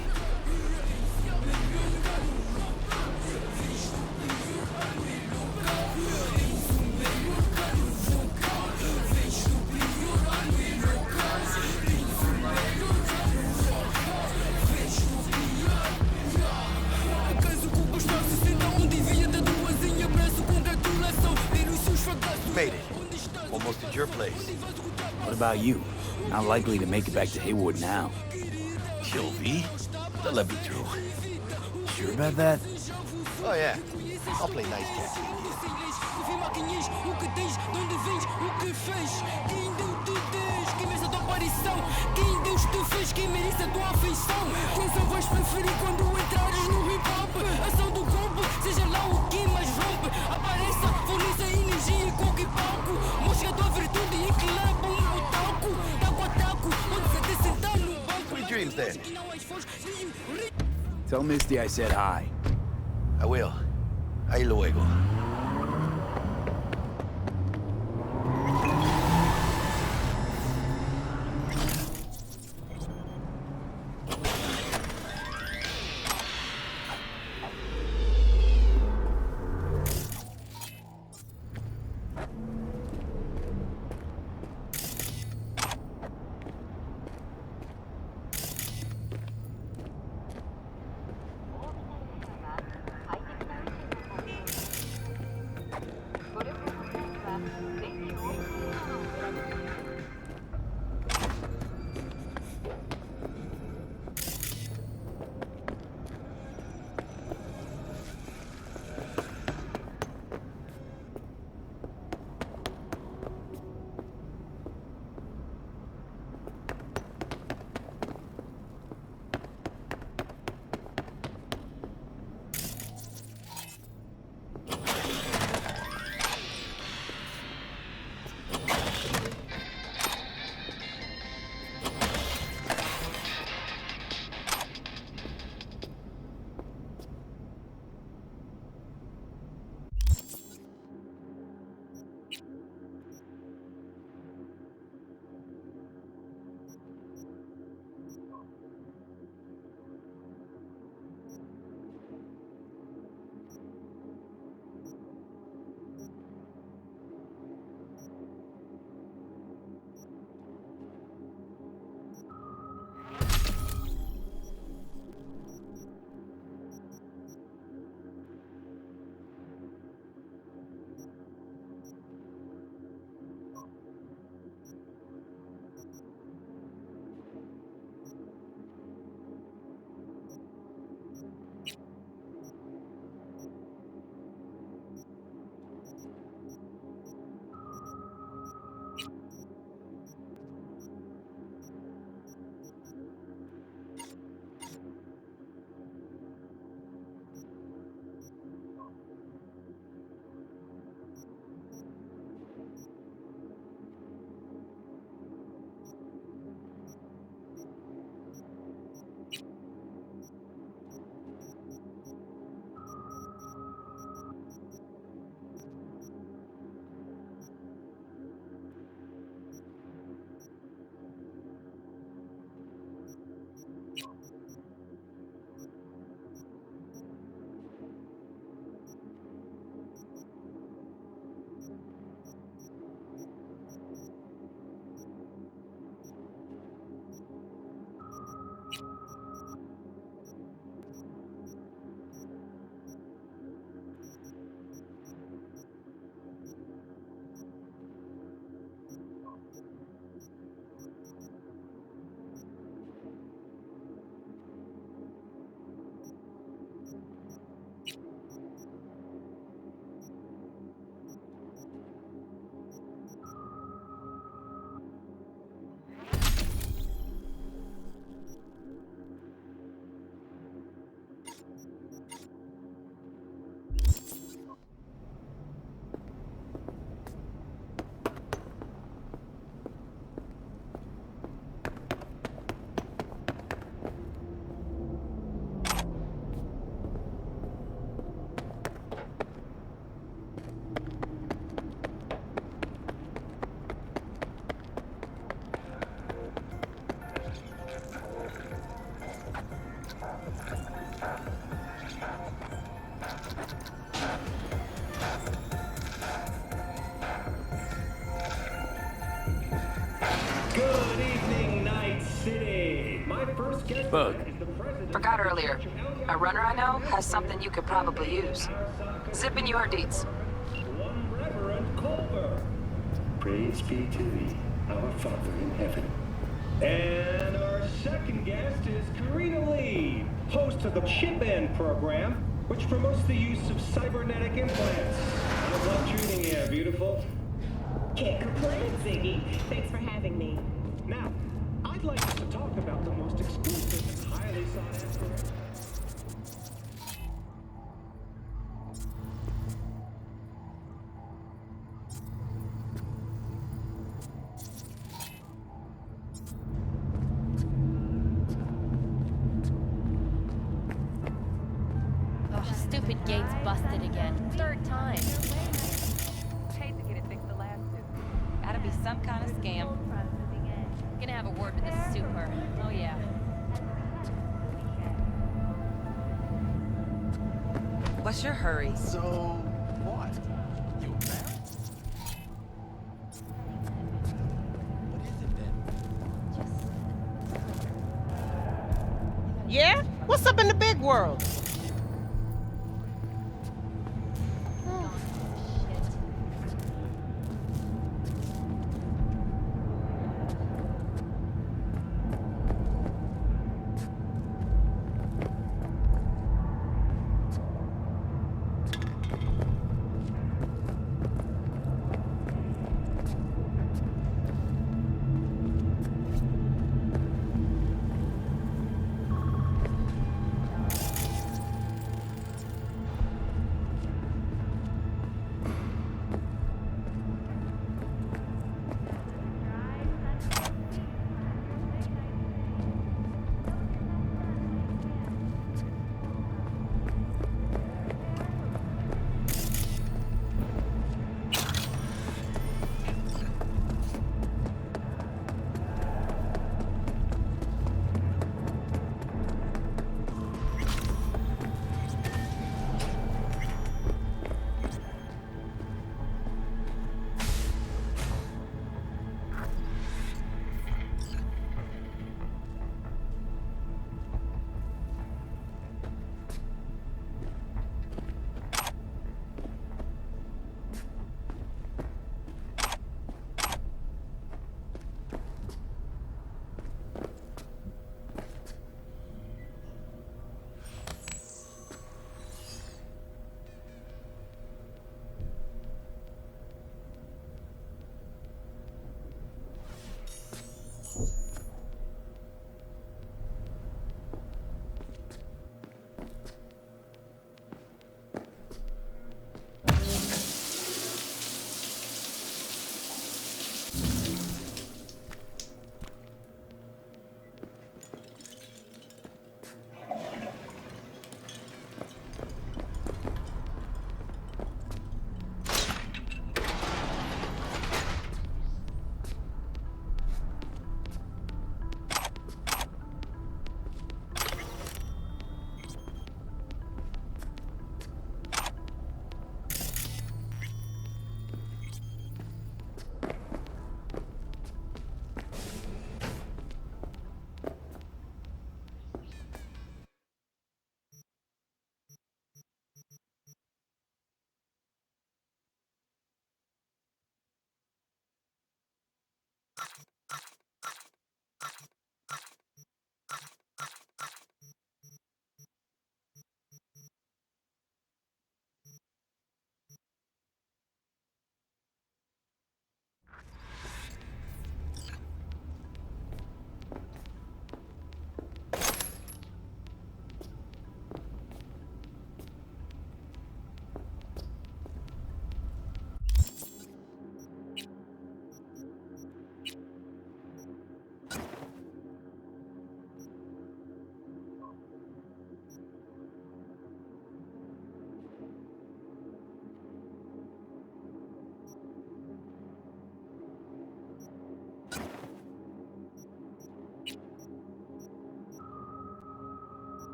Made it. Almost at your place. What about you? Not likely to make it back to Haywood now. Kill V? They'll let me through. Sure about that? Oh, yeah. I'll play nice cat. Sweet dreams, then. Tell Misty I said hi. I will. Ahí luego. bug. Forgot earlier. A runner I know has something you could probably use. Zip in your deets. Praise be to thee, our Father in heaven. And our second guest is Karina Lee, host of the Chip In program, which promotes the use of cybernetic implants. How's life treating you, beautiful? Can't complain, Ziggy. Thanks for having me. Now, I'd like us to talk about the most exclusive and highly sought after. Oh, stupid gate's busted again. Third time. Hate to get it fixed the last two. Gotta be some kind of scam. Gonna have a word with the super. Oh yeah. What's your hurry? So, what? You a parent? Yeah? What's up in the big world?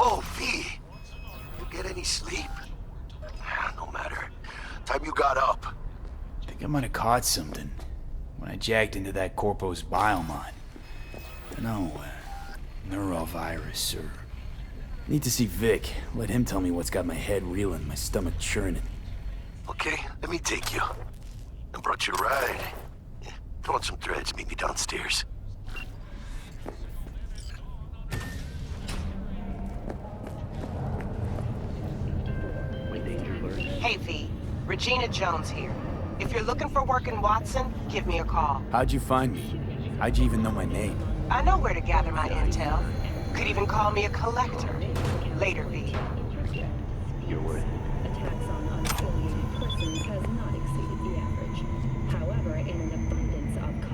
Oh, V! You get any sleep? No matter. Time you got up. Think I might have caught something when I jacked into that Corpo's biomon. Dunno, neurovirus or... Need to see Vic. Let him tell me what's got my head reeling, my stomach churning. Okay, let me take you. I brought you a ride. Throw on some threads, meet me downstairs. Hey, V. Regina Jones here. If you're looking for work in Watson, give me a call. How'd you find me? How'd you even know my name? I know where to gather my intel. Could even call me a collector. Later, V. You're worth it. Attacks on unaffiliated persons has not exceeded the average. However, in an abundance of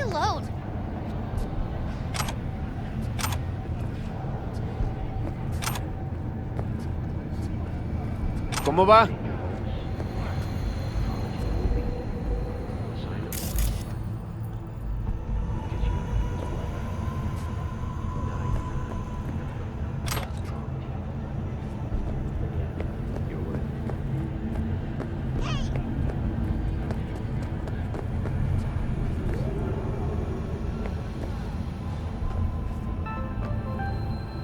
alone. ¿Cómo va?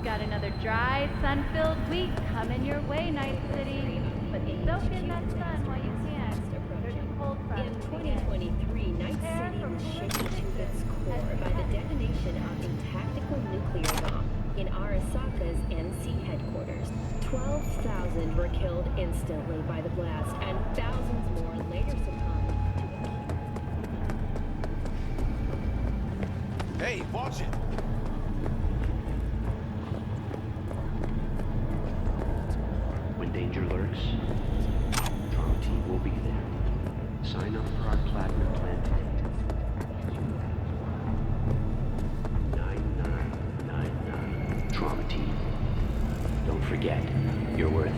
Got another dry, sun-filled week coming your way, Night City. But soak in that sun while you can. There's a cold front. In 2023, Night City was shaken to its core by the detonation of a tactical nuclear bomb in Arasaka's NC headquarters. 12,000 were killed instantly by the blast, and thousands more later succumbed to the... Hey, watch it! When danger lurks, Trauma Team will be there. Sign up for our Platinum plan today. 9999 Trauma Team. Don't forget, you're worth it.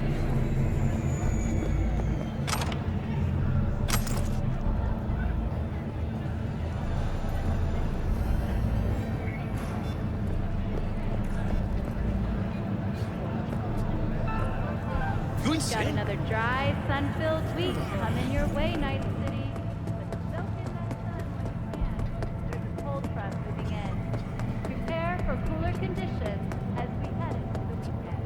Got another dry, sun-filled week coming your way, Night City. But soak in that sun while you can. There's a cold front moving in. Prepare for cooler conditions as we head into the weekend.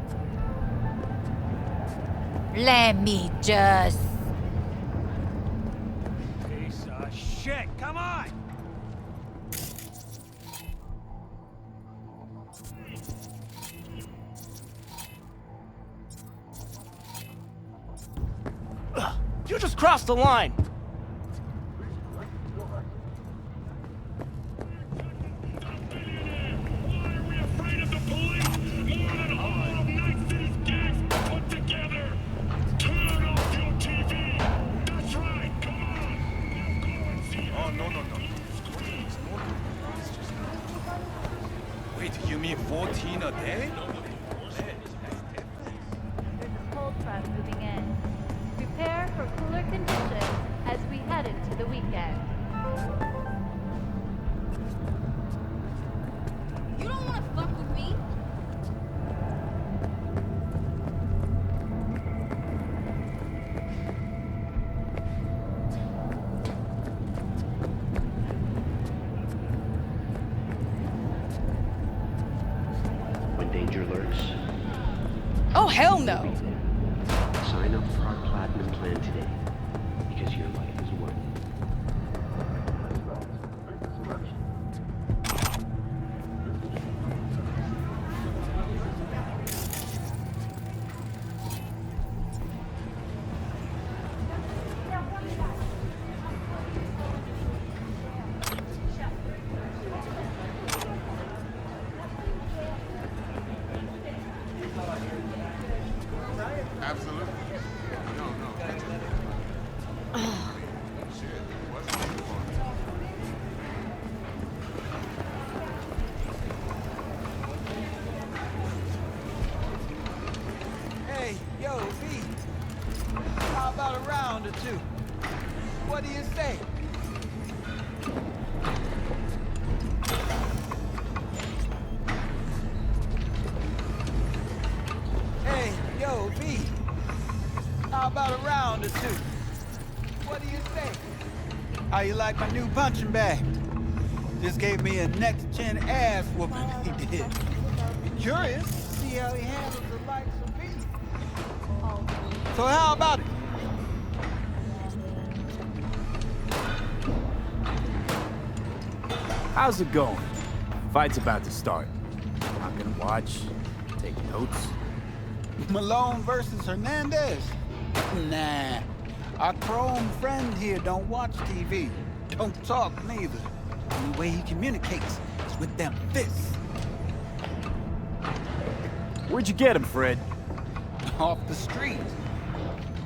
Let me just... Piece of shit, come on! You just crossed the line! Oh, no. Wait, you mean 14 a day? There's a cold front moving in. Prepare for cooler conditions as we head into the weekend. You don't want to fuck with me? When danger lurks, Oh, hell no. sign up for our Platinum plan today. Because your life is worth it. Absolutely. No. Shit, what's the Hey, yo, V. How about a round or two? What do you say? Hey, yo, V. How about a round or two? What do you say? How you like my new punching bag? Just gave me a next-gen ass whooping, he did. Curious to see how he handles the likes of me. So how about it? How's it going? Fight's about to start. I'm gonna watch, take notes. Malone versus Hernandez? Nah. Our chrome friend here don't watch TV. Don't talk neither. The only way he communicates is with them fists. Where'd you get him, Fred? Off the street.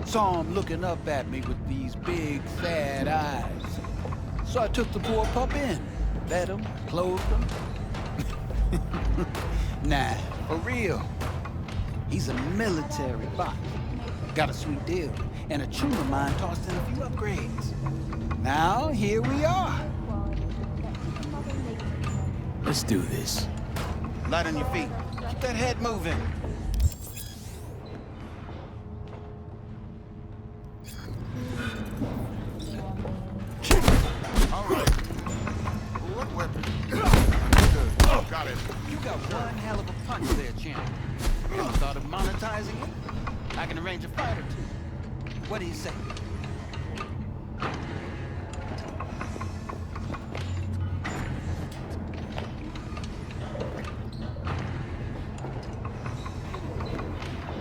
Saw him looking up at me with these big, sad eyes. So I took the poor pup in. fed them, clothed them. Nah, for real. He's a military bot. Got a sweet deal, and a tune of mine tossed in a few upgrades. Now, here we are. Let's do this. Light on your feet. Keep that head moving. All right. What weapon? Oh, got it. You got one hell of a punch there, champ. You ever thought of monetizing it? I can arrange a fight or two. What do you say?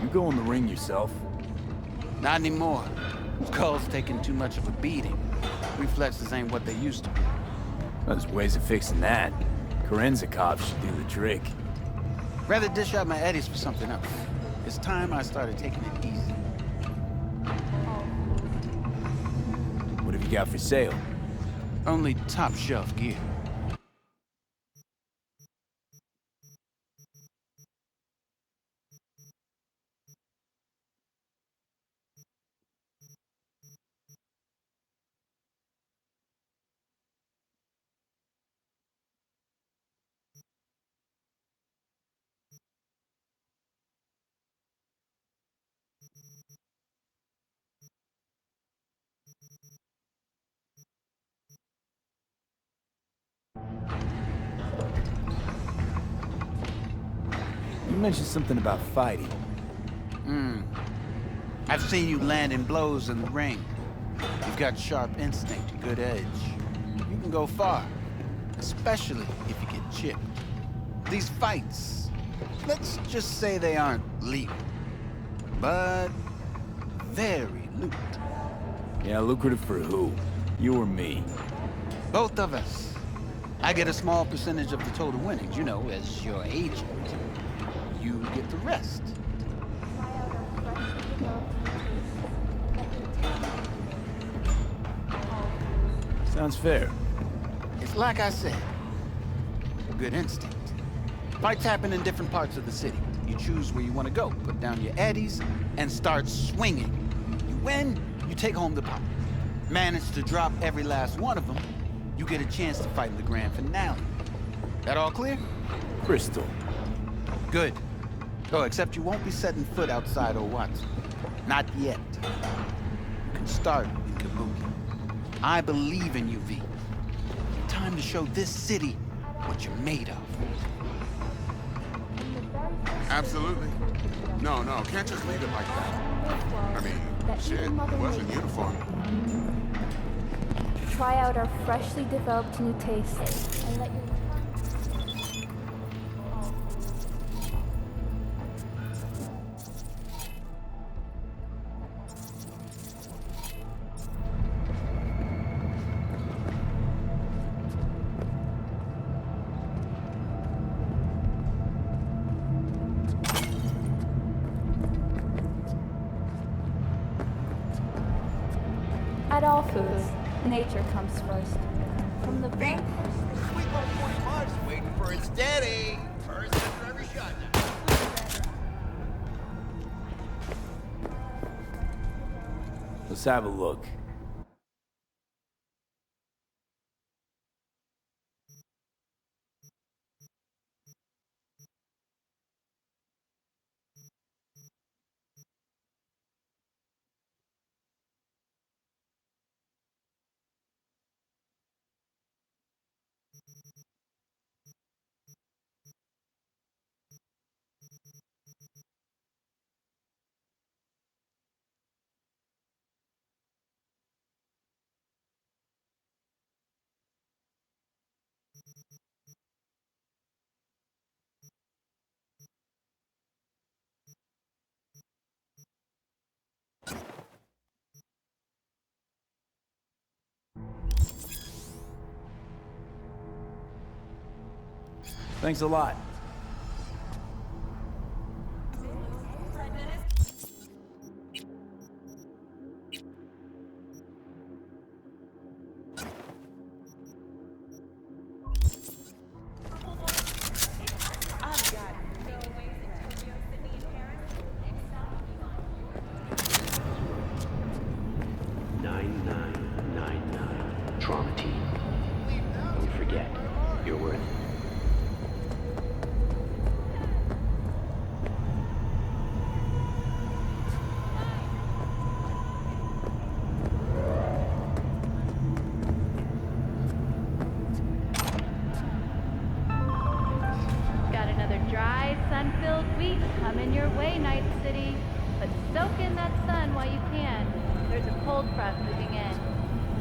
You go in the ring yourself? Not anymore. Skull's taking too much of a beating. Reflexes ain't what they used to be. Well, there's ways of fixing that. Corinne's a cop, should do the trick. Rather dish out my eddies for something else. It's time I started taking it easy. What have you got for sale? Only top shelf gear. You mentioned something about fighting. I've seen you landing blows in the ring. You've got sharp instinct, good edge. You can go far, especially if you get chipped. These fights, let's just say they aren't legal, but very lucrative. Yeah, lucrative for who? You or me? Both of us. I get a small percentage of the total winnings, you know, as your agent. You get the rest. Sounds fair. It's like I said, good instinct. Fights happen in different parts of the city. You choose where you want to go, put down your eddies, and start swinging. You win, you take home the pot. Manage to drop every last one of them, you get a chance to fight in the grand finale. That all clear? Crystal. Good. Oh, except you won't be setting foot outside or Watson. Not yet. You can start in Kabuki. I believe in you, V. Time to show this city what you're made of. Absolutely. No, can't just leave it like that. I mean, shit, it was in uniform. Try out our freshly developed new tastes and let your... At all foods, nature comes first. From the bank. Sweet little 40 marks waiting for its daddy. First after every shot now. Let's have a look. Thanks a lot. Come in your way, Night City. But soak in that sun while you can. There's a cold front moving in.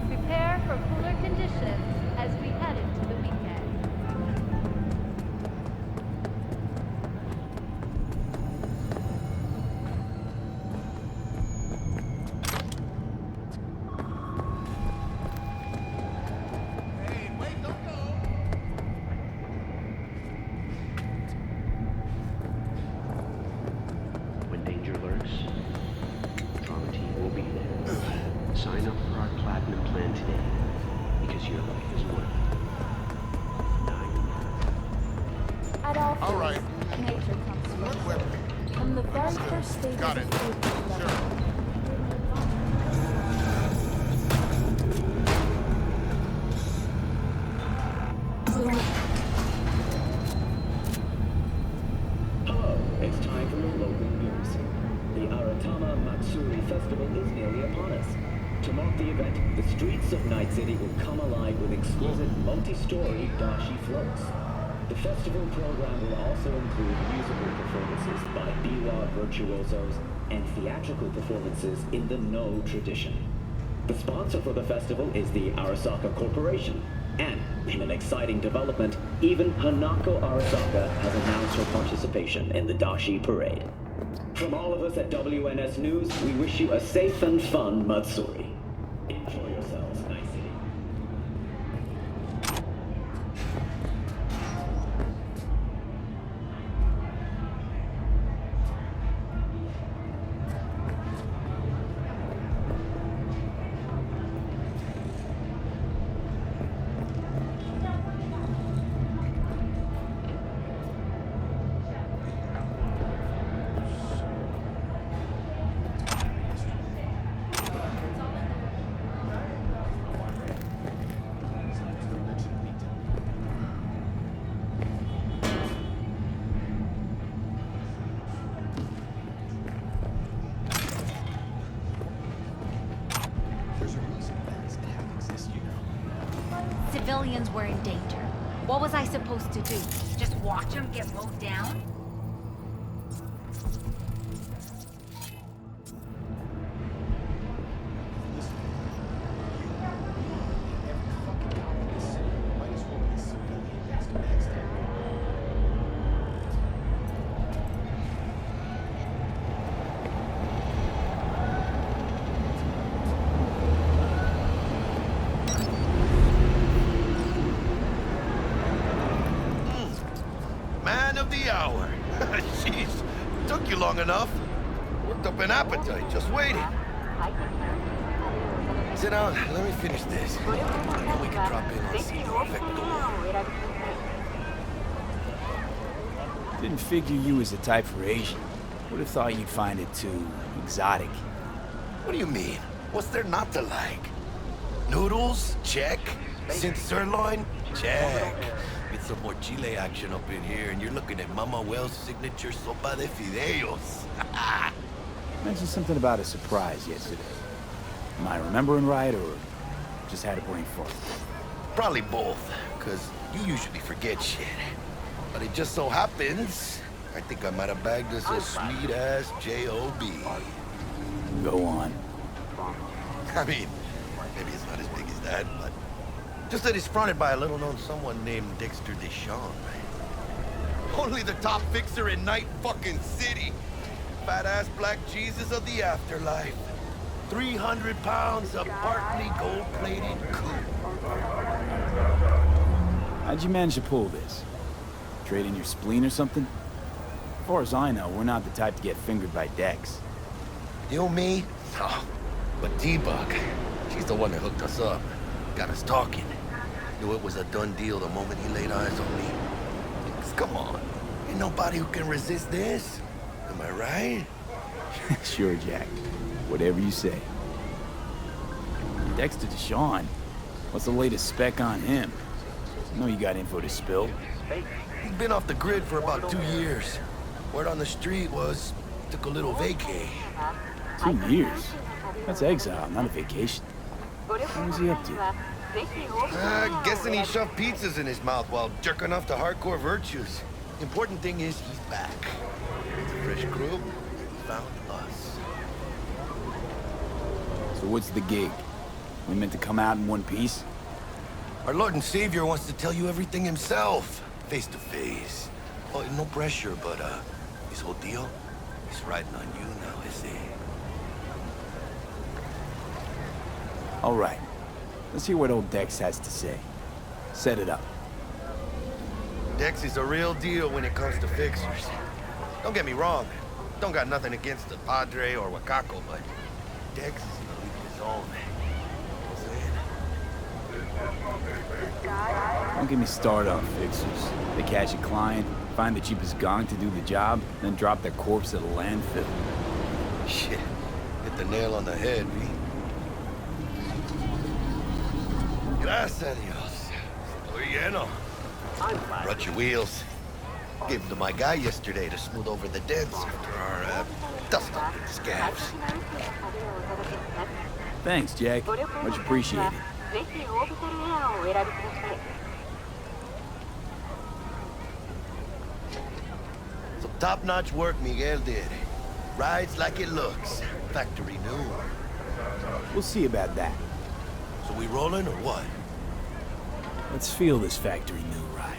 Prepare for cooler conditions as we head into the weekend. When danger lurks, Drama Team will be there. Sign up for our Platinum plan today, because your life is worth it. At all All right. foods, nature comes first. From the very first stages Got it. of food development. Hello, it's time for your local news. The Aratama Matsuri Festival is nearly upon us. To mark the event, the streets of Night City will come alive with exquisite multi-story dashi floats. The festival program will also include musical performances by biwa virtuosos and theatrical performances in the No tradition. The sponsor for the festival is the Arasaka Corporation. And, in an exciting development, even Hanako Arasaka has announced her participation in the Dashi Parade. From all of us at WNS News, we wish you a safe and fun Matsuri. Enjoy yourselves, Night City. Civilians were in danger. What was I supposed to do? Just watch them get mowed down? Man of the hour. Jeez, took you long enough. Worked up an appetite, just waiting. Sit down, let me finish this. Then we can drop in on Senor Vector. Didn't figure you as the type for Asian. Would have thought you'd find it too exotic. What do you mean? What's there not to like? Noodles? Check. Synth sirloin? Check. Get some more Chile action up in here, and you're looking at Mama Wells' signature sopa de fideos. Mentioned something about a surprise yesterday. Am I remembering right, or just had a brain fart? Probably both, because you usually forget shit. But it just so happens, I think I might have bagged us a sweet-ass J.O.B. Go on. I mean, maybe it's not as big as that, but just that it's fronted by a little-known someone named Dexter Deshawn. Only the top fixer in Night fucking City. Fat-ass black Jesus of the afterlife. 300 pounds of partly gold-plated coup. How'd you manage to pull this? Trade in your spleen or something? As far as I know, we're not the type to get fingered by Dex. You, me? Oh, but T-Bug, she's the one that hooked us up. Got us talking. Knew it was a done deal the moment he laid eyes on me. 'Cause come on, ain't nobody who can resist this. Am I right? Sure, Jack. Whatever you say. Dexter Deshawn? What's the latest spec on him? I know you got info to spill. He's been off the grid for about 2 years. Word on the street was he took a little vacay. 2 years? That's exile, not a vacation. What was he up to? Guessing he shoved pizzas in his mouth while jerking off to hardcore virtues. Important thing is he's back. fresh crew, found us. So what's the gig? We meant to come out in one piece? Our Lord and Savior wants to tell you everything himself, face to face. Oh, no pressure, but this whole deal is riding on you now, is he? All right. Let's hear what old Dex has to say. Set it up. Dex is a real deal when it comes to fixers. Don't get me wrong. Don't got nothing against the Padre or Wakako, but Dex is in a league of his own. Don't get me started on fixers. They catch a client, find the cheapest gong to do the job, then drop their corpse at a landfill. Shit. Hit the nail on the head, V. Gracias a Dios. Estoy lleno. Brought your wheels. Gave them to my guy yesterday to smooth over the dents after our dust-up and scabs. Thanks, Jack. Much appreciated. Some top-notch work Miguel did. Rides like it looks. Factory new. We'll see about that. So we rolling or what? Let's feel this factory new ride.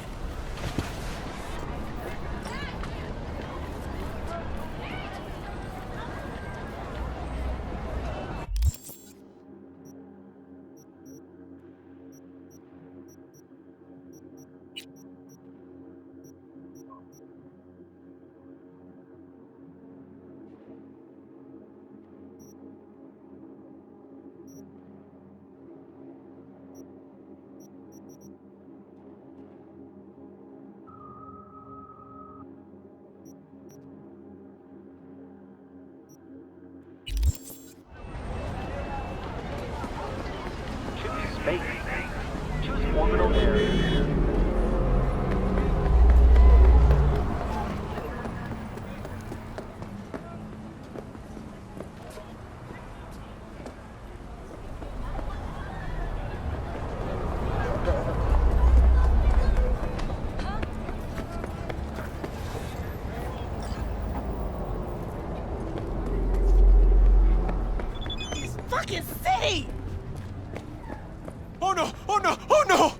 Choose orbital area. Fucking city! Oh no! Oh no! Oh no!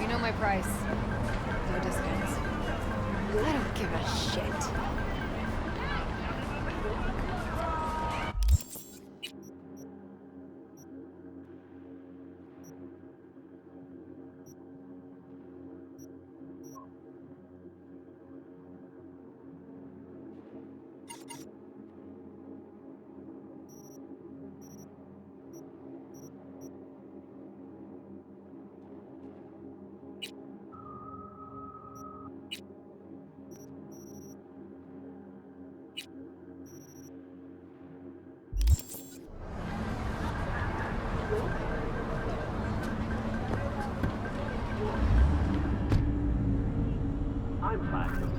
You know my price. No discounts. I don't give a shit. I'm Platinum.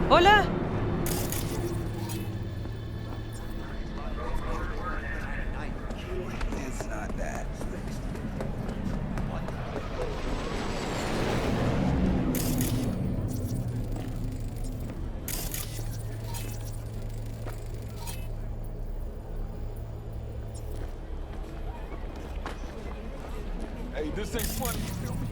Hola! It's not that. Hey, this ain't funny, you feel me?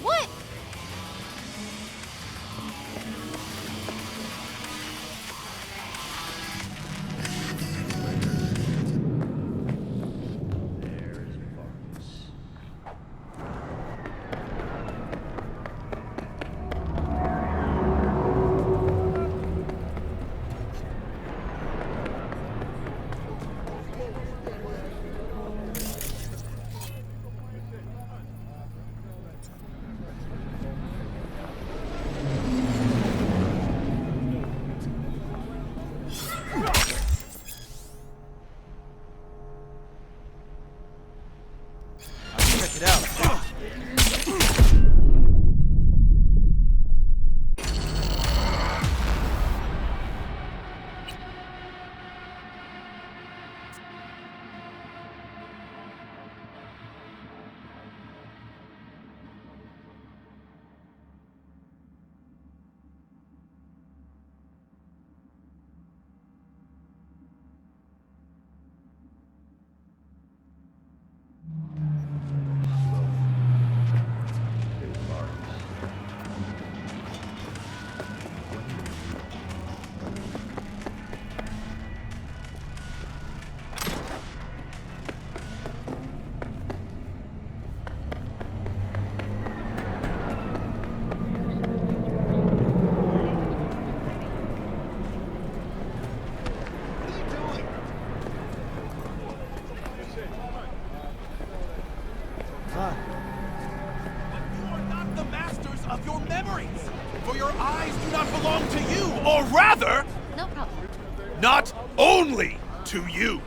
What? Check it out. The masters of your memories, for your eyes do not belong to you, or rather, No problem. not only to you.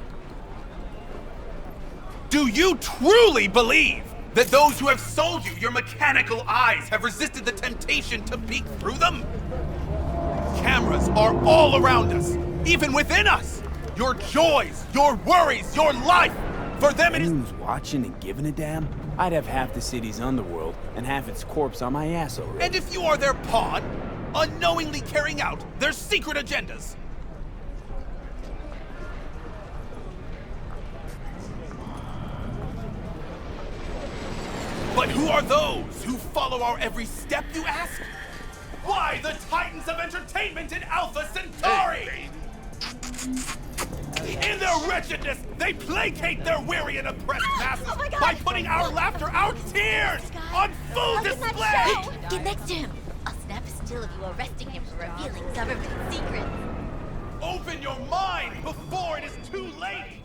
Do you truly believe that those who have sold you your mechanical eyes have resisted the temptation to peek through them? Cameras are all around us, even within us. Your joys, your worries, your life. For them it is... Who's watching and giving a damn? I'd have half the city's underworld and half its corpse on my ass already. And if you are their pawn, unknowingly carrying out their secret agendas. But who are those who follow our every step, you ask? Why, the titans of entertainment in Alpha Centauri! In their wretchedness, they placate their weary and oppressed masses by putting our laughter, our tears, on full display! Get next to him. I'll snap a still of you arresting him for revealing government secrets. Open your mind before it is too late!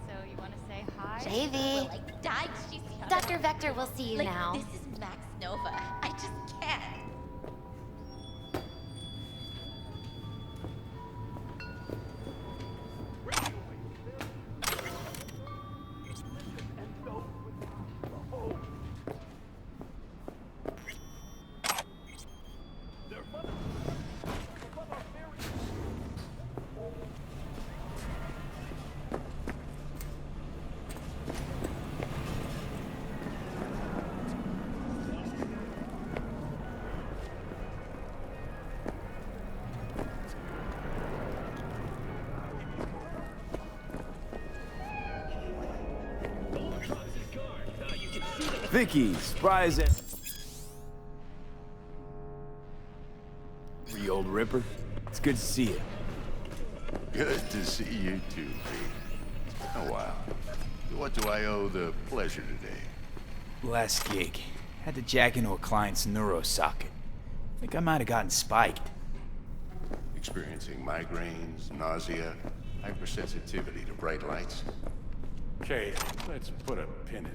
So you want to say hi? JV. Dr. Vector will see you now. This is Max Nova. I just can't. Vicky, surprise it. The old Ripper. It's good to see you. Good to see you too, Pete. Oh, wow. To what do I owe the pleasure today? Last gig. Had to jack into a client's neuro socket. Think I might have gotten spiked. Experiencing migraines, nausea, hypersensitivity to bright lights? Okay, let's put a pin in that.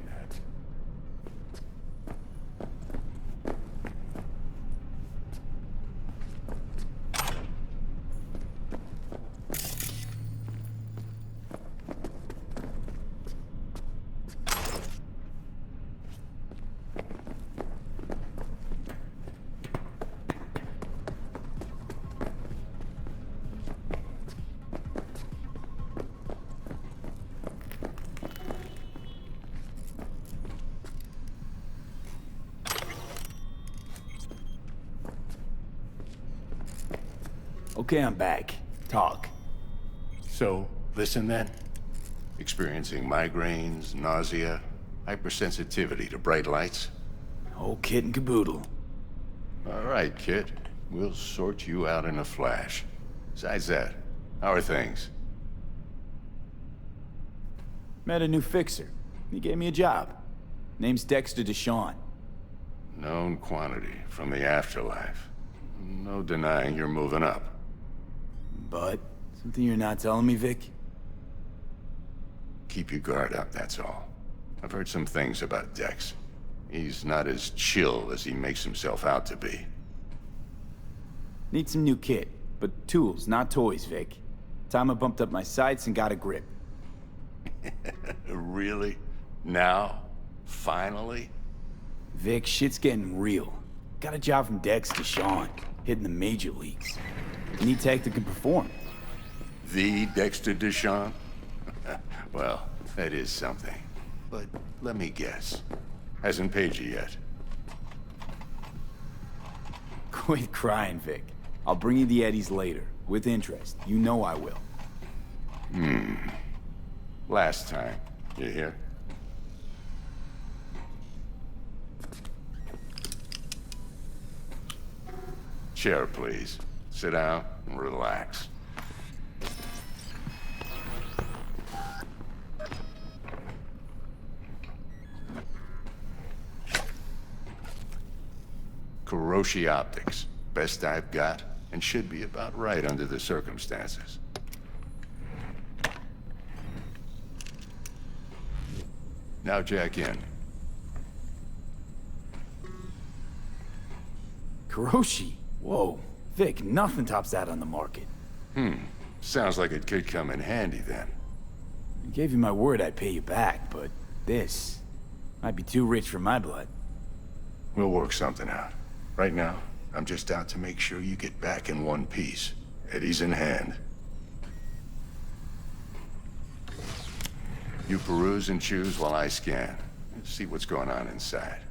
Okay, I'm back. Talk. So, listen then. Experiencing migraines, nausea, hypersensitivity to bright lights? Whole kit and caboodle. All right, kid. We'll sort you out in a flash. Besides that, how are things? Met a new fixer. He gave me a job. Name's Dexter Deshawn. Known quantity from the afterlife. No denying you're moving up. But, something you're not telling me, Vic? Keep your guard up, that's all. I've heard some things about Dex. He's not as chill as he makes himself out to be. Need some new kit, but tools, not toys, Vic. Time I bumped up my sights and got a grip. Really? Now? Finally? Vic, shit's getting real. Got a job from Dex Deshawn, hitting the major leagues. Need tech that can perform. The Dexter Deshawn? Well, that is something. But let me guess. Hasn't paid you yet. Quit crying, Vic. I'll bring you the eddies later, with interest. You know I will. Last time. You hear? Chair, please. Sit down and relax. Kuroshi Optics. Best I've got, and should be about right under the circumstances. Now jack in. Kuroshi? Whoa. Vic, nothing tops that on the market. Sounds like it could come in handy then. I gave you my word I'd pay you back, but this might be too rich for my blood. We'll work something out. Right now, I'm just out to make sure you get back in one piece. Eddie's in hand. You peruse and choose while I scan. See what's going on inside.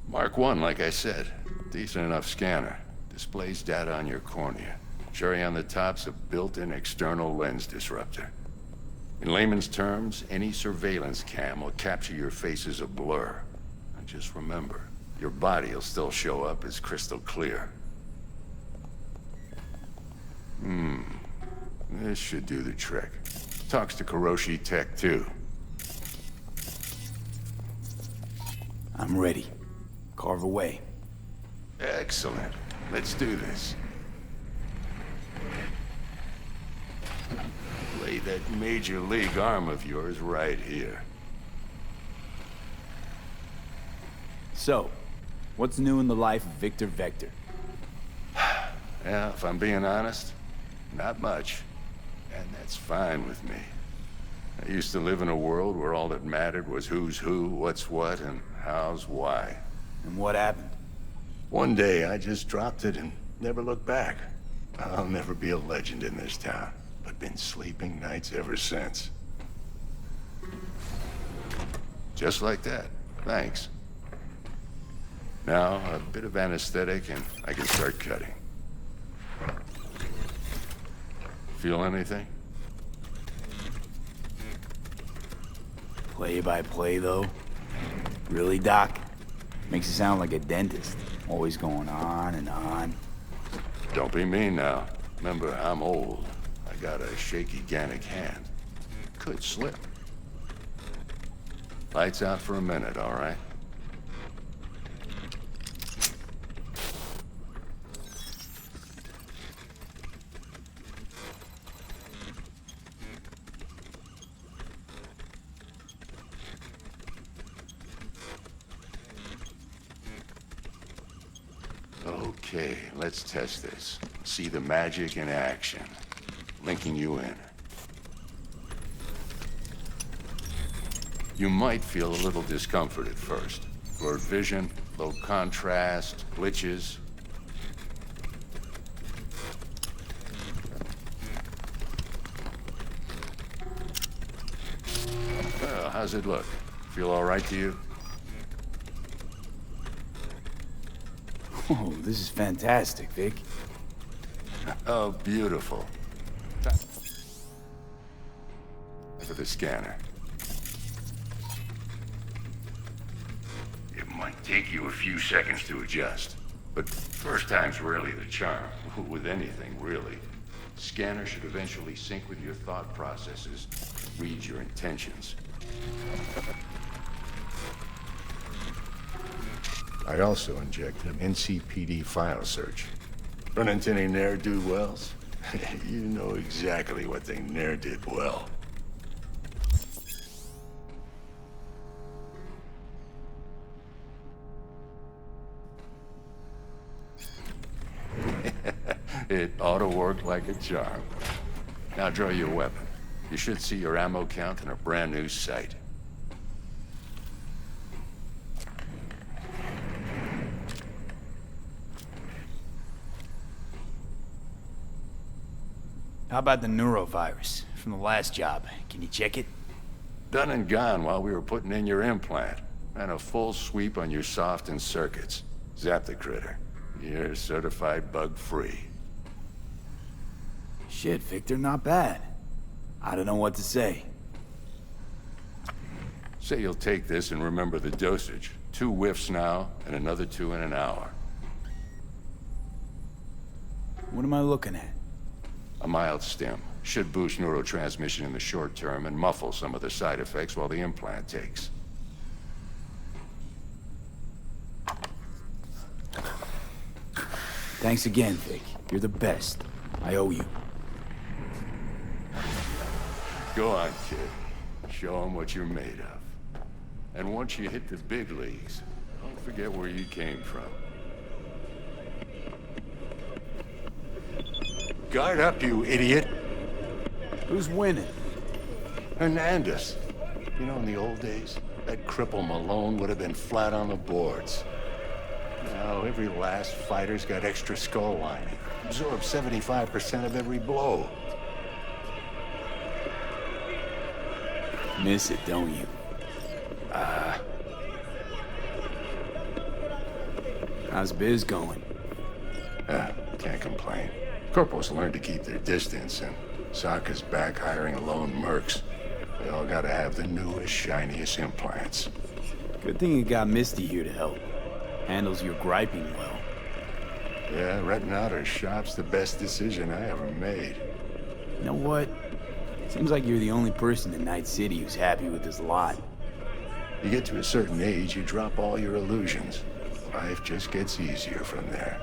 Mark 1, like I said. Decent enough scanner. Displays data on your cornea. Cherry on the top's a built-in external lens disruptor. In layman's terms, any surveillance cam will capture your face as a blur. And just remember, your body will still show up as crystal clear. This should do the trick. Talks to Kuroshi Tech, too. I'm ready. Carve away. Excellent. Let's do this. Lay that major league arm of yours right here. So, what's new in the life of Victor Vector? Yeah, if I'm being honest, not much. And that's fine with me. I used to live in a world where all that mattered was who's who, what's what, and how's why. And what happened? One day, I just dropped it and never looked back. I'll never be a legend in this town, but been sleeping nights ever since. Just like that. Thanks. Now, a bit of anesthetic and I can start cutting. Feel anything? Play by play, though? Really, Doc? Makes it sound like a dentist. Always going on and on. Don't be mean now. Remember, I'm old. I got a shaky Gannic hand. Could slip. Lights out for a minute, all right? Okay, let's test this. See the magic in action. Linking you in. You might feel a little discomfort at first. Blurred vision, low contrast, glitches. How's it look? Feel all right to you? Oh, this is fantastic, Vic. Oh, beautiful. For the scanner. It might take you a few seconds to adjust, but first time's rarely the charm. With anything, really. Scanner should eventually sync with your thought processes, read your intentions. I also injected an NCPD file search. Run into any ne'er-do-wells? You know exactly what they ne'er did well. It ought to work like a charm. Now draw your weapon. You should see your ammo count in a brand new sight. How about the neurovirus from the last job? Can you check it? Done and gone while we were putting in your implant. And a full sweep on your soft and circuits. Zap the critter. You're certified bug-free. Shit, Victor, not bad. I don't know what to say. Say you'll take this and remember the dosage. 2 whiffs now, and another 2 in an hour. What am I looking at? A mild stim. Should boost neurotransmission in the short term and muffle some of the side effects while the implant takes. Thanks again, Vic. You're the best. I owe you. Go on, kid. Show them what you're made of. And once you hit the big leagues, don't forget where you came from. Guard up, you idiot! Who's winning? Hernandez. You know, in the old days, that cripple Malone would have been flat on the boards. Now, every last fighter's got extra skull lining. Absorbs 75% of every blow. Miss it, don't you? How's biz going? Can't complain. Corporals learn to keep their distance, and Sokka's back hiring lone mercs. They all gotta have the newest, shiniest implants. Good thing you got Misty here to help. Handles your griping well. Yeah, renting out her shop's the best decision I ever made. You know what? Seems like you're the only person in Night City who's happy with this lot. You get to a certain age, you drop all your illusions. Life just gets easier from there.